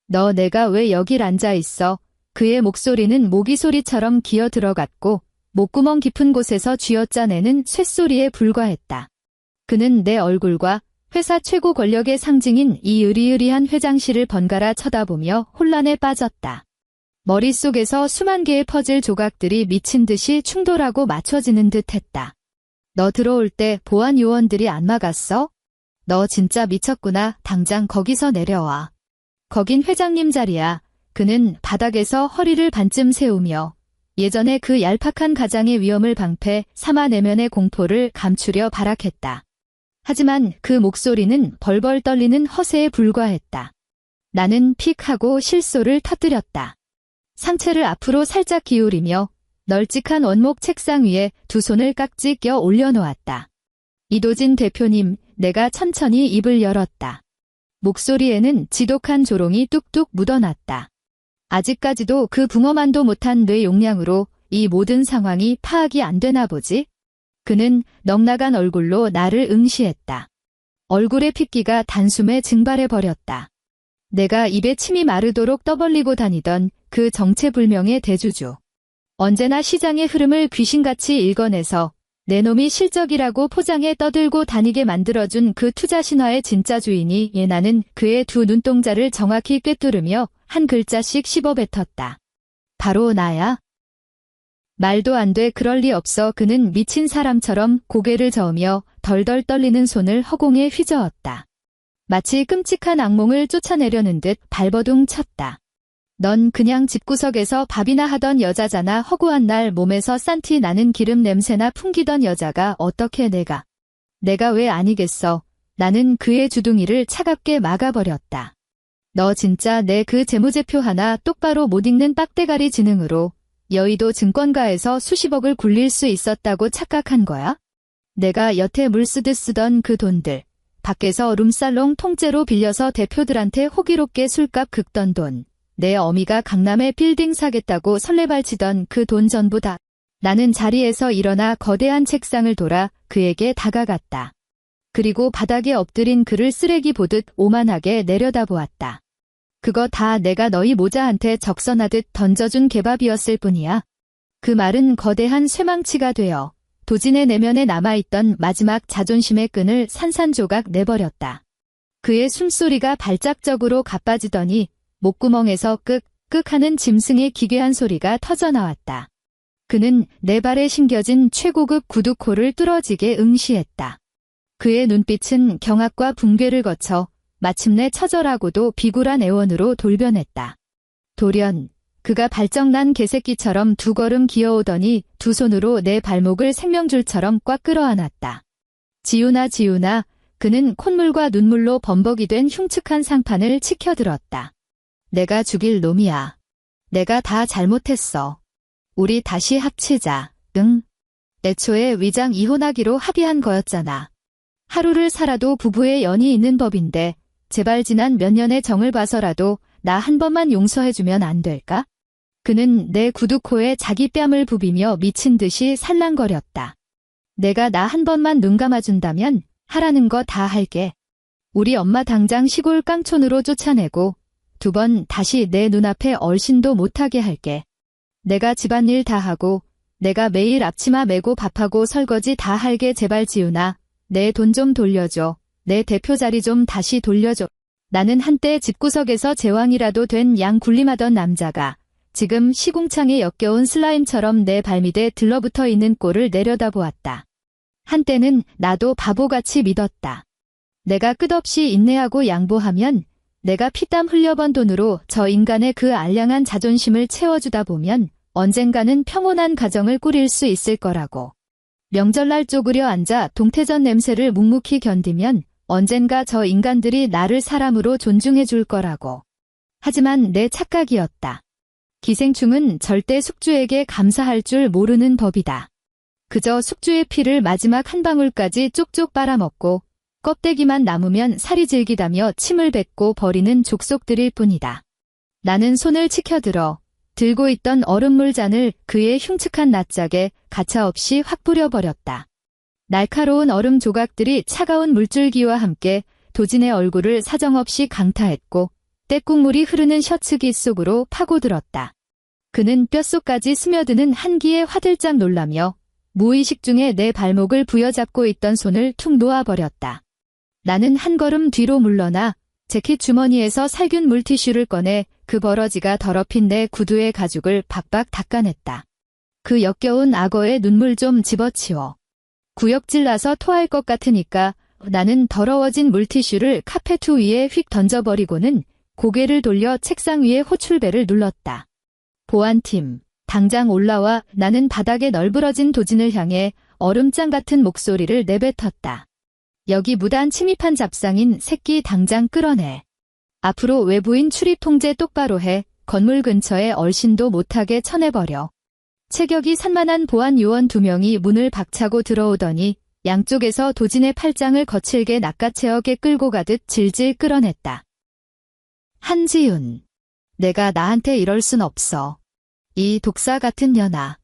너 내가 왜 여길 앉아있어? 그의 목소리는 모기 소리처럼 기어 들어갔고 목구멍 깊은 곳에서 쥐어짜내는 쇳소리에 불과했다. 그는 내 얼굴과 회사 최고 권력의 상징인 이 으리으리한 회장실을 번갈아 쳐다보며 혼란에 빠졌다. 머릿속에서 수만 개의 퍼즐 조각들이 미친 듯이 충돌하고 맞춰지는 듯 했다. 너 들어올 때 보안 요원들이 안 막았어? 너 진짜 미쳤구나. 당장 거기서 내려와. 거긴 회장님 자리야. 그는 바닥에서 허리를 반쯤 세우며 예전에 그 얄팍한 가장의 위험을 방패 삼아 내면의 공포를 감추려 발악했다. 하지만 그 목소리는 벌벌 떨리는 허세에 불과했다. 나는 픽 하고 실소를 터뜨렸다. 상체를 앞으로 살짝 기울이며 널찍한 원목 책상 위에 두 손을 깍지 껴 올려놓았다. 이도진 대표님, 내가 천천히 입을 열었다. 목소리에는 지독한 조롱이 뚝뚝 묻어났다. 아직까지도 그 붕어만도 못한 뇌 용량으로 이 모든 상황이 파악이 안 되나 보지? 그는 넉나간 얼굴로 나를 응시했다. 얼굴의 핏기가 단숨에 증발해버렸다. 내가 입에 침이 마르도록 떠벌리고 다니던 그 정체불명의 대주주. 언제나 시장의 흐름을 귀신같이 읽어내서 내 놈이 실적이라고 포장해 떠들고 다니게 만들어준 그 투자 신화의 진짜 주인이 나는 그의 두 눈동자를 정확히 꿰뚫으며 한 글자씩 씹어뱉었다. 바로 나야. 말도 안 돼, 그럴 리 없어. 그는 미친 사람처럼 고개를 저으며 덜덜 떨리는 손을 허공에 휘저었다. 마치 끔찍한 악몽을 쫓아내려는 듯 발버둥 쳤다. 넌 그냥 집구석에서 밥이나 하던 여자잖아. 허구한 날 몸에서 싼티 나는 기름 냄새나 풍기던 여자가 어떻게 내가 왜 아니겠어. 나는 그의 주둥이를 차갑게 막아버렸다. 너 진짜 내 그 재무제표 하나 똑바로 못 읽는 빡대가리 지능으로 여의도 증권가에서 수십억을 굴릴 수 있었다고 착각한 거야? 내가 여태 물 쓰듯 쓰던 그 돈들, 밖에서 룸살롱 통째로 빌려서 대표들한테 호기롭게 술값 긁던 돈, 내 어미가 강남에 빌딩 사겠다고 설레발치던 그 돈 전부 다. 나는 자리에서 일어나 거대한 책상을 돌아 그에게 다가갔다. 그리고 바닥에 엎드린 그를 쓰레기 보듯 오만하게 내려다보았다. 그거 다 내가 너희 모자한테 적선하듯 던져준 개밥이었을 뿐이야. 그 말은 거대한 쇠망치가 되어 도진의 내면에 남아있던 마지막 자존심의 끈을 산산조각 내버렸다. 그의 숨소리가 발작적으로 가빠지더니 목구멍에서 끄끄 하는 짐승의 기괴한 소리가 터져나왔다. 그는 내 발에 심겨진 최고급 구두코를 뚫어지게 응시했다. 그의 눈빛은 경악과 붕괴를 거쳐 마침내 처절하고도 비굴한 애원으로 돌변했다. 돌연, 그가 발정난 개새끼처럼 두 걸음 기어오더니 두 손으로 내 발목을 생명줄처럼 꽉 끌어안았다. 지훈아, 지훈아, 그는 콧물과 눈물로 범벅이 된 흉측한 상판을 치켜들었다. 내가 죽일 놈이야. 내가 다 잘못했어. 우리 다시 합치자. 응? 애초에 위장 이혼하기로 합의한 거였잖아. 하루를 살아도 부부의 연이 있는 법인데 제발 지난 몇 년의 정을 봐서라도 나 한 번만 용서해주면 안 될까? 그는 내 구두코에 자기 뺨을 부비며 미친 듯이 살랑거렸다. 내가 나 한 번만 눈 감아준다면 하라는 거 다 할게. 우리 엄마 당장 시골 깡촌으로 쫓아내고 두 번 다시 내 눈앞에 얼씬도 못하게 할게. 내가 집안일 다 하고 내가 매일 앞치마 메고 밥하고 설거지 다 할게. 제발 지훈아, 내 돈 좀 돌려줘. 내 대표 자리 좀 다시 돌려줘. 나는 한때 집구석에서 제왕이라도 된 양 군림하던 남자가 지금 시궁창에 역겨운 슬라임처럼 내 발밑에 들러붙어 있는 꼴을 내려다보았다. 한때는 나도 바보같이 믿었다. 내가 끝없이 인내하고 양보하면 내가 피땀 흘려번 돈으로 저 인간의 그 알량한 자존심을 채워주다 보면 언젠가는 평온한 가정을 꾸릴 수 있을 거라고. 명절날 쪼그려 앉아 동태전 냄새를 묵묵히 견디면 언젠가 저 인간들이 나를 사람으로 존중해 줄 거라고. 하지만 내 착각이었다. 기생충은 절대 숙주에게 감사할 줄 모르는 법이다. 그저 숙주의 피를 마지막 한 방울까지 쪽쪽 빨아먹고 껍데기만 남으면 살이 질기다며 침을 뱉고 버리는 족속들일 뿐이다. 나는 손을 치켜들어 들고 있던 얼음물 잔을 그의 흉측한 낯짝에 가차없이 확 뿌려버렸다. 날카로운 얼음 조각들이 차가운 물줄기와 함께 도진의 얼굴을 사정없이 강타했고 떼국물이 흐르는 셔츠기 속으로 파고들었다. 그는 뼛속까지 스며드는 한기에 화들짝 놀라며 무의식 중에 내 발목을 부여잡고 있던 손을 툭 놓아버렸다. 나는 한 걸음 뒤로 물러나 재킷 주머니에서 살균 물티슈를 꺼내 그 버러지가 더럽힌 내 구두의 가죽을 박박 닦아냈다. 그 역겨운 악어의 눈물 좀 집어치워. 구역질 나서 토할 것 같으니까 나는 더러워진 물티슈를 카페트 위에 휙 던져버리고는 고개를 돌려 책상 위에 호출벨을 눌렀다. 보안팀, 당장 올라와. 나는 바닥에 널브러진 도진을 향해 얼음장 같은 목소리를 내뱉었다. 여기 무단 침입한 잡상인 새끼 당장 끌어내. 앞으로 외부인 출입 통제 똑바로 해. 건물 근처에 얼씬도 못하게 쳐내버려. 체격이 산만한 보안 요원 2명이 문을 박차고 들어오더니 양쪽에서 도진의 팔짱을 거칠게 낚아채어게 끌고 가듯 질질 끌어냈다. 한지윤. 내가 나한테 이럴 순 없어. 이 독사 같은 년아.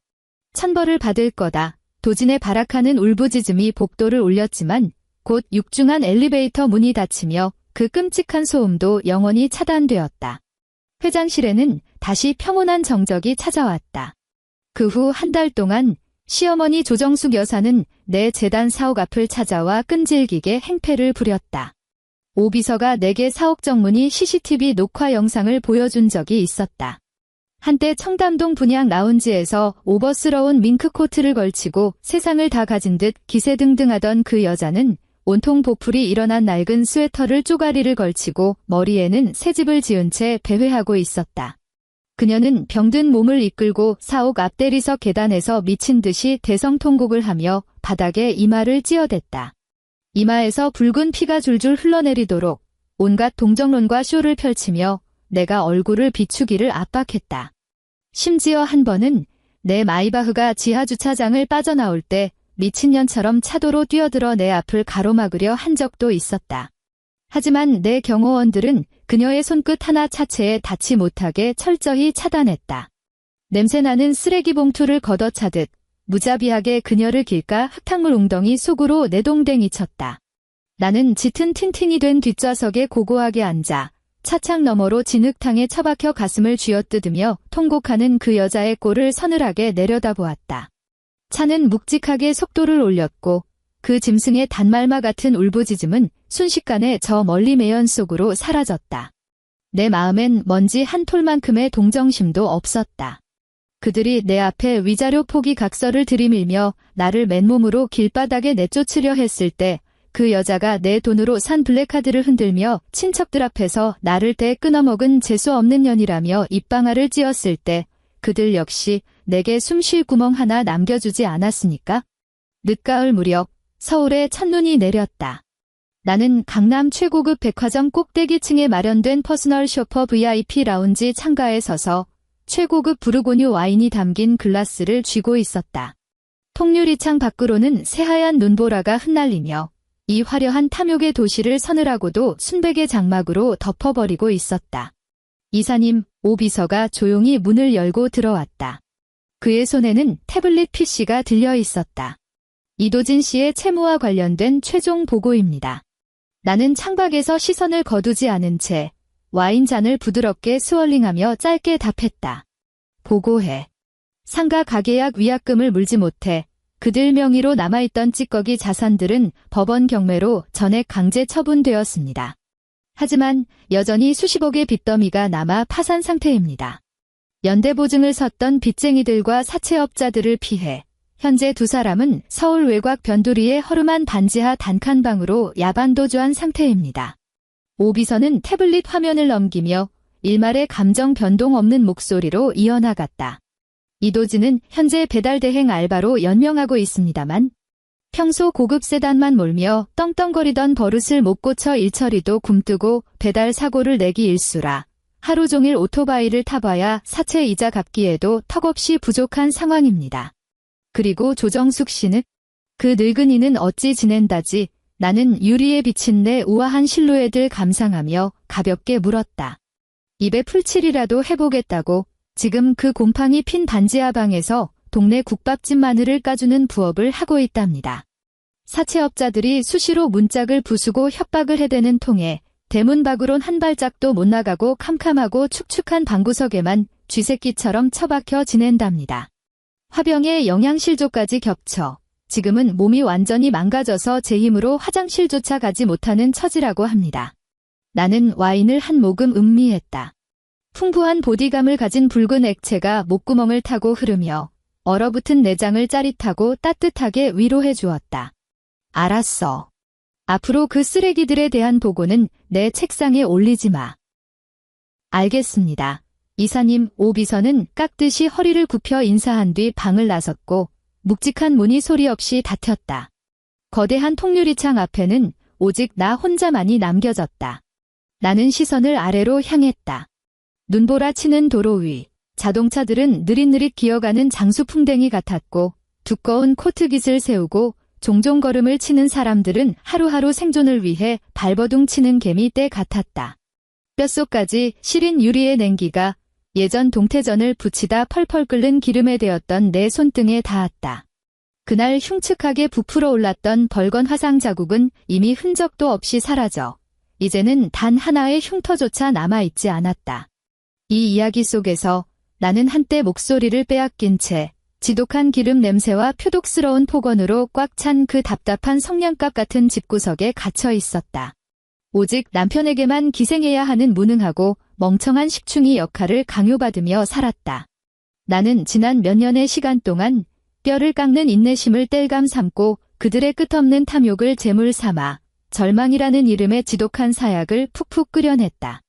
천벌을 받을 거다. 도진의 발악하는 울부짖음이 복도를 울렸지만 곧 육중한 엘리베이터 문이 닫히며 그 끔찍한 소음도 영원히 차단되었다. 회장실에는 다시 평온한 정적이 찾아왔다. 그 후 한 달 동안 시어머니 조정숙 여사는 내 재단 사옥 앞을 찾아와 끈질기게 행패를 부렸다. 오 비서가 내게 사옥 정문이 CCTV 녹화 영상을 보여준 적이 있었다. 한때 청담동 분양 라운지에서 오버스러운 밍크코트를 걸치고 세상을 다 가진 듯 기세등등하던 그 여자는 온통 보풀이 일어난 낡은 스웨터를 쪼가리를 걸치고 머리에는 새집을 지은 채 배회하고 있었다. 그녀는 병든 몸을 이끌고 사옥 앞대리석 계단에서 미친 듯이 대성통곡을 하며 바닥에 이마를 찧어댔다. 이마에서 붉은 피가 줄줄 흘러내리도록 온갖 동정론과 쇼를 펼치며 내가 얼굴을 비추기를 압박했다. 심지어 한 번은 내 마이바흐가 지하주차장을 빠져나올 때 미친년처럼 차도로 뛰어들어 내 앞을 가로막으려 한 적도 있었다. 하지만 내 경호원들은 그녀의 손끝 하나 차체에 닿지 못하게 철저히 차단했다. 냄새나는 쓰레기 봉투를 걷어차듯 무자비하게 그녀를 길까 흙탕물 웅덩이 속으로 내동댕이 쳤다. 나는 짙은 틴틴이 된 뒷좌석에 고고하게 앉아 차창 너머로 진흙탕에 처박혀 가슴을 쥐어뜯으며 통곡하는 그 여자의 꼴을 서늘하게 내려다보았다. 차는 묵직하게 속도를 올렸고 그 짐승의 단말마 같은 울부짖음은 순식간에 저 멀리 매연 속으로 사라졌다. 내 마음엔 먼지 한 톨만큼의 동정심도 없었다. 그들이 내 앞에 위자료 포기 각서를 들이밀며 나를 맨몸으로 길바닥에 내쫓으려 했을 때 그 여자가 내 돈으로 산 블랙카드를 흔들며 친척들 앞에서 나를 대 끊어먹은 재수 없는 년이라며 입방아를 찧었을 때 그들 역시 내게 숨 쉴 구멍 하나 남겨주지 않았으니까? 늦가을 무렵 서울에 첫눈이 내렸다. 나는 강남 최고급 백화점 꼭대기층에 마련된 퍼스널 쇼퍼 VIP 라운지 창가에 서서 최고급 부르고뉴 와인이 담긴 글라스를 쥐고 있었다. 통유리창 밖으로는 새하얀 눈보라가 흩날리며 이 화려한 탐욕의 도시를 서늘하고도 순백의 장막으로 덮어버리고 있었다. 이사님, 오 비서가 조용히 문을 열고 들어왔다. 그의 손에는 태블릿 PC가 들려 있었다. 이도진 씨의 채무와 관련된 최종 보고입니다. 나는 창밖에서 시선을 거두지 않은 채 와인잔을 부드럽게 스월링하며 짧게 답했다. 보고해. 상가 가계약 위약금을 물지 못해 그들 명의로 남아있던 찌꺼기 자산들은 법원 경매로 전액 강제 처분되었습니다. 하지만 여전히 수십억의 빚더미가 남아 파산 상태입니다. 연대보증을 섰던 빚쟁이들과 사채업자들을 피해 현재 두 사람은 서울 외곽 변두리의 허름한 반지하 단칸방으로 야반도주한 상태입니다. 오 비서는 태블릿 화면을 넘기며 일말의 감정 변동 없는 목소리로 이어나갔다. 이도진은 현재 배달대행 알바로 연명하고 있습니다만 평소 고급 세단만 몰며 떵떵거리던 버릇을 못 고쳐 일처리도 굼뜨고 배달 사고를 내기 일수라 하루 종일 오토바이를 타봐야 사채 이자 갚기에도 턱없이 부족한 상황입니다. 그리고 조정숙 씨는? 그 늙은이는 어찌 지낸다지? 나는 유리에 비친 내 우아한 실루엣을 감상하며 가볍게 물었다. 입에 풀칠이라도 해보겠다고 지금 그 곰팡이 핀 반지하 방에서 동네 국밥집 마늘을 까주는 부업을 하고 있답니다. 사채업자들이 수시로 문짝을 부수고 협박을 해대는 통에 대문 밖으론 한 발짝도 못 나가고 캄캄하고 축축한 방구석에만 쥐새끼처럼 처박혀 지낸답니다. 화병에 영양실조까지 겹쳐 지금은 몸이 완전히 망가져서 제 힘으로 화장실조차 가지 못하는 처지라고 합니다. 나는 와인을 한 모금 음미했다. 풍부한 보디감을 가진 붉은 액체가 목구멍을 타고 흐르며 얼어붙은 내장을 짜릿하고 따뜻하게 위로해 주었다. 알았어. 앞으로 그 쓰레기들에 대한 보고는 내 책상에 올리지 마. 알겠습니다. 이사님, 오 비서는 깍듯이 허리를 굽혀 인사한 뒤 방을 나섰고 묵직한 문이 소리 없이 닫혔다. 거대한 통유리창 앞에는 오직 나 혼자만이 남겨졌다. 나는 시선을 아래로 향했다. 눈보라 치는 도로 위, 자동차들은 느릿느릿 기어가는 장수풍뎅이 같았고 두꺼운 코트깃을 세우고 종종 걸음을 치는 사람들은 하루하루 생존을 위해 발버둥 치는 개미떼 같았다. 뼛속까지 시린 유리의 냉기가 예전 동태전을 부치다 펄펄 끓는 기름에 데었던 내 손등에 닿았다. 그날 흉측하게 부풀어 올랐던 벌건 화상 자국은 이미 흔적도 없이 사라져 이제는 단 하나의 흉터조차 남아있지 않았다. 이 이야기 속에서 나는 한때 목소리를 빼앗긴 채 지독한 기름 냄새와 표독스러운 폭언으로 꽉 찬 그 답답한 성냥갑 같은 집구석에 갇혀 있었다. 오직 남편에게만 기생해야 하는 무능하고 멍청한 식충이 역할을 강요받으며 살았다. 나는 지난 몇 년의 시간 동안 뼈를 깎는 인내심을 땔감 삼고 그들의 끝없는 탐욕을 제물 삼아 절망이라는 이름의 지독한 사약을 푹푹 끓여냈다.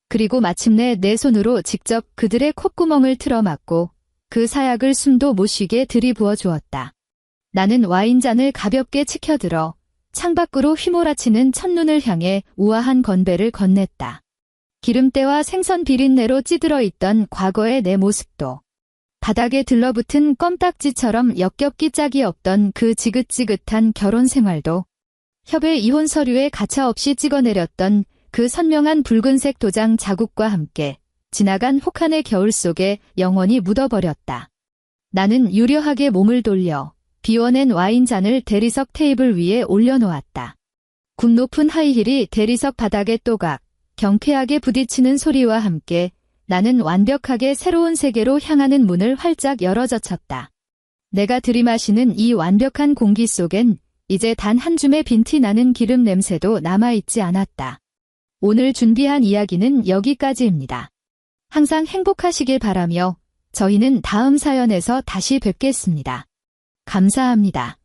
그리고 마침내 내 손으로 직접 그들의 콧구멍을 틀어막고 그 사약을 숨도 못 쉬게 들이부어 주었다. 나는 와인잔을 가볍게 치켜들어 창밖으로 휘몰아치는 첫눈을 향해 우아한 건배를 건넸다. 기름때와 생선 비린내로 찌들어 있던 과거의 내 모습도 바닥에 들러붙은 껌딱지처럼 역겹기 짝이 없던 그 지긋지긋한 결혼 생활도 협의 이혼 서류에 가차없이 찍어내렸던 그 선명한 붉은색 도장 자국과 함께 지나간 혹한의 겨울 속에 영원히 묻어버렸다. 나는 유려하게 몸을 돌려 비워낸 와인잔을 대리석 테이블 위에 올려놓았다. 굽 높은 하이힐이 대리석 바닥에 또각 경쾌하게 부딪히는 소리와 함께 나는 완벽하게 새로운 세계로 향하는 문을 활짝 열어젖혔다. 내가 들이마시는 이 완벽한 공기 속엔 이제 단 한 줌의 빈티 나는 기름 냄새도 남아있지 않았다. 오늘 준비한 이야기는 여기까지입니다. 항상 행복하시길 바라며 저희는 다음 사연에서 다시 뵙겠습니다. 감사합니다.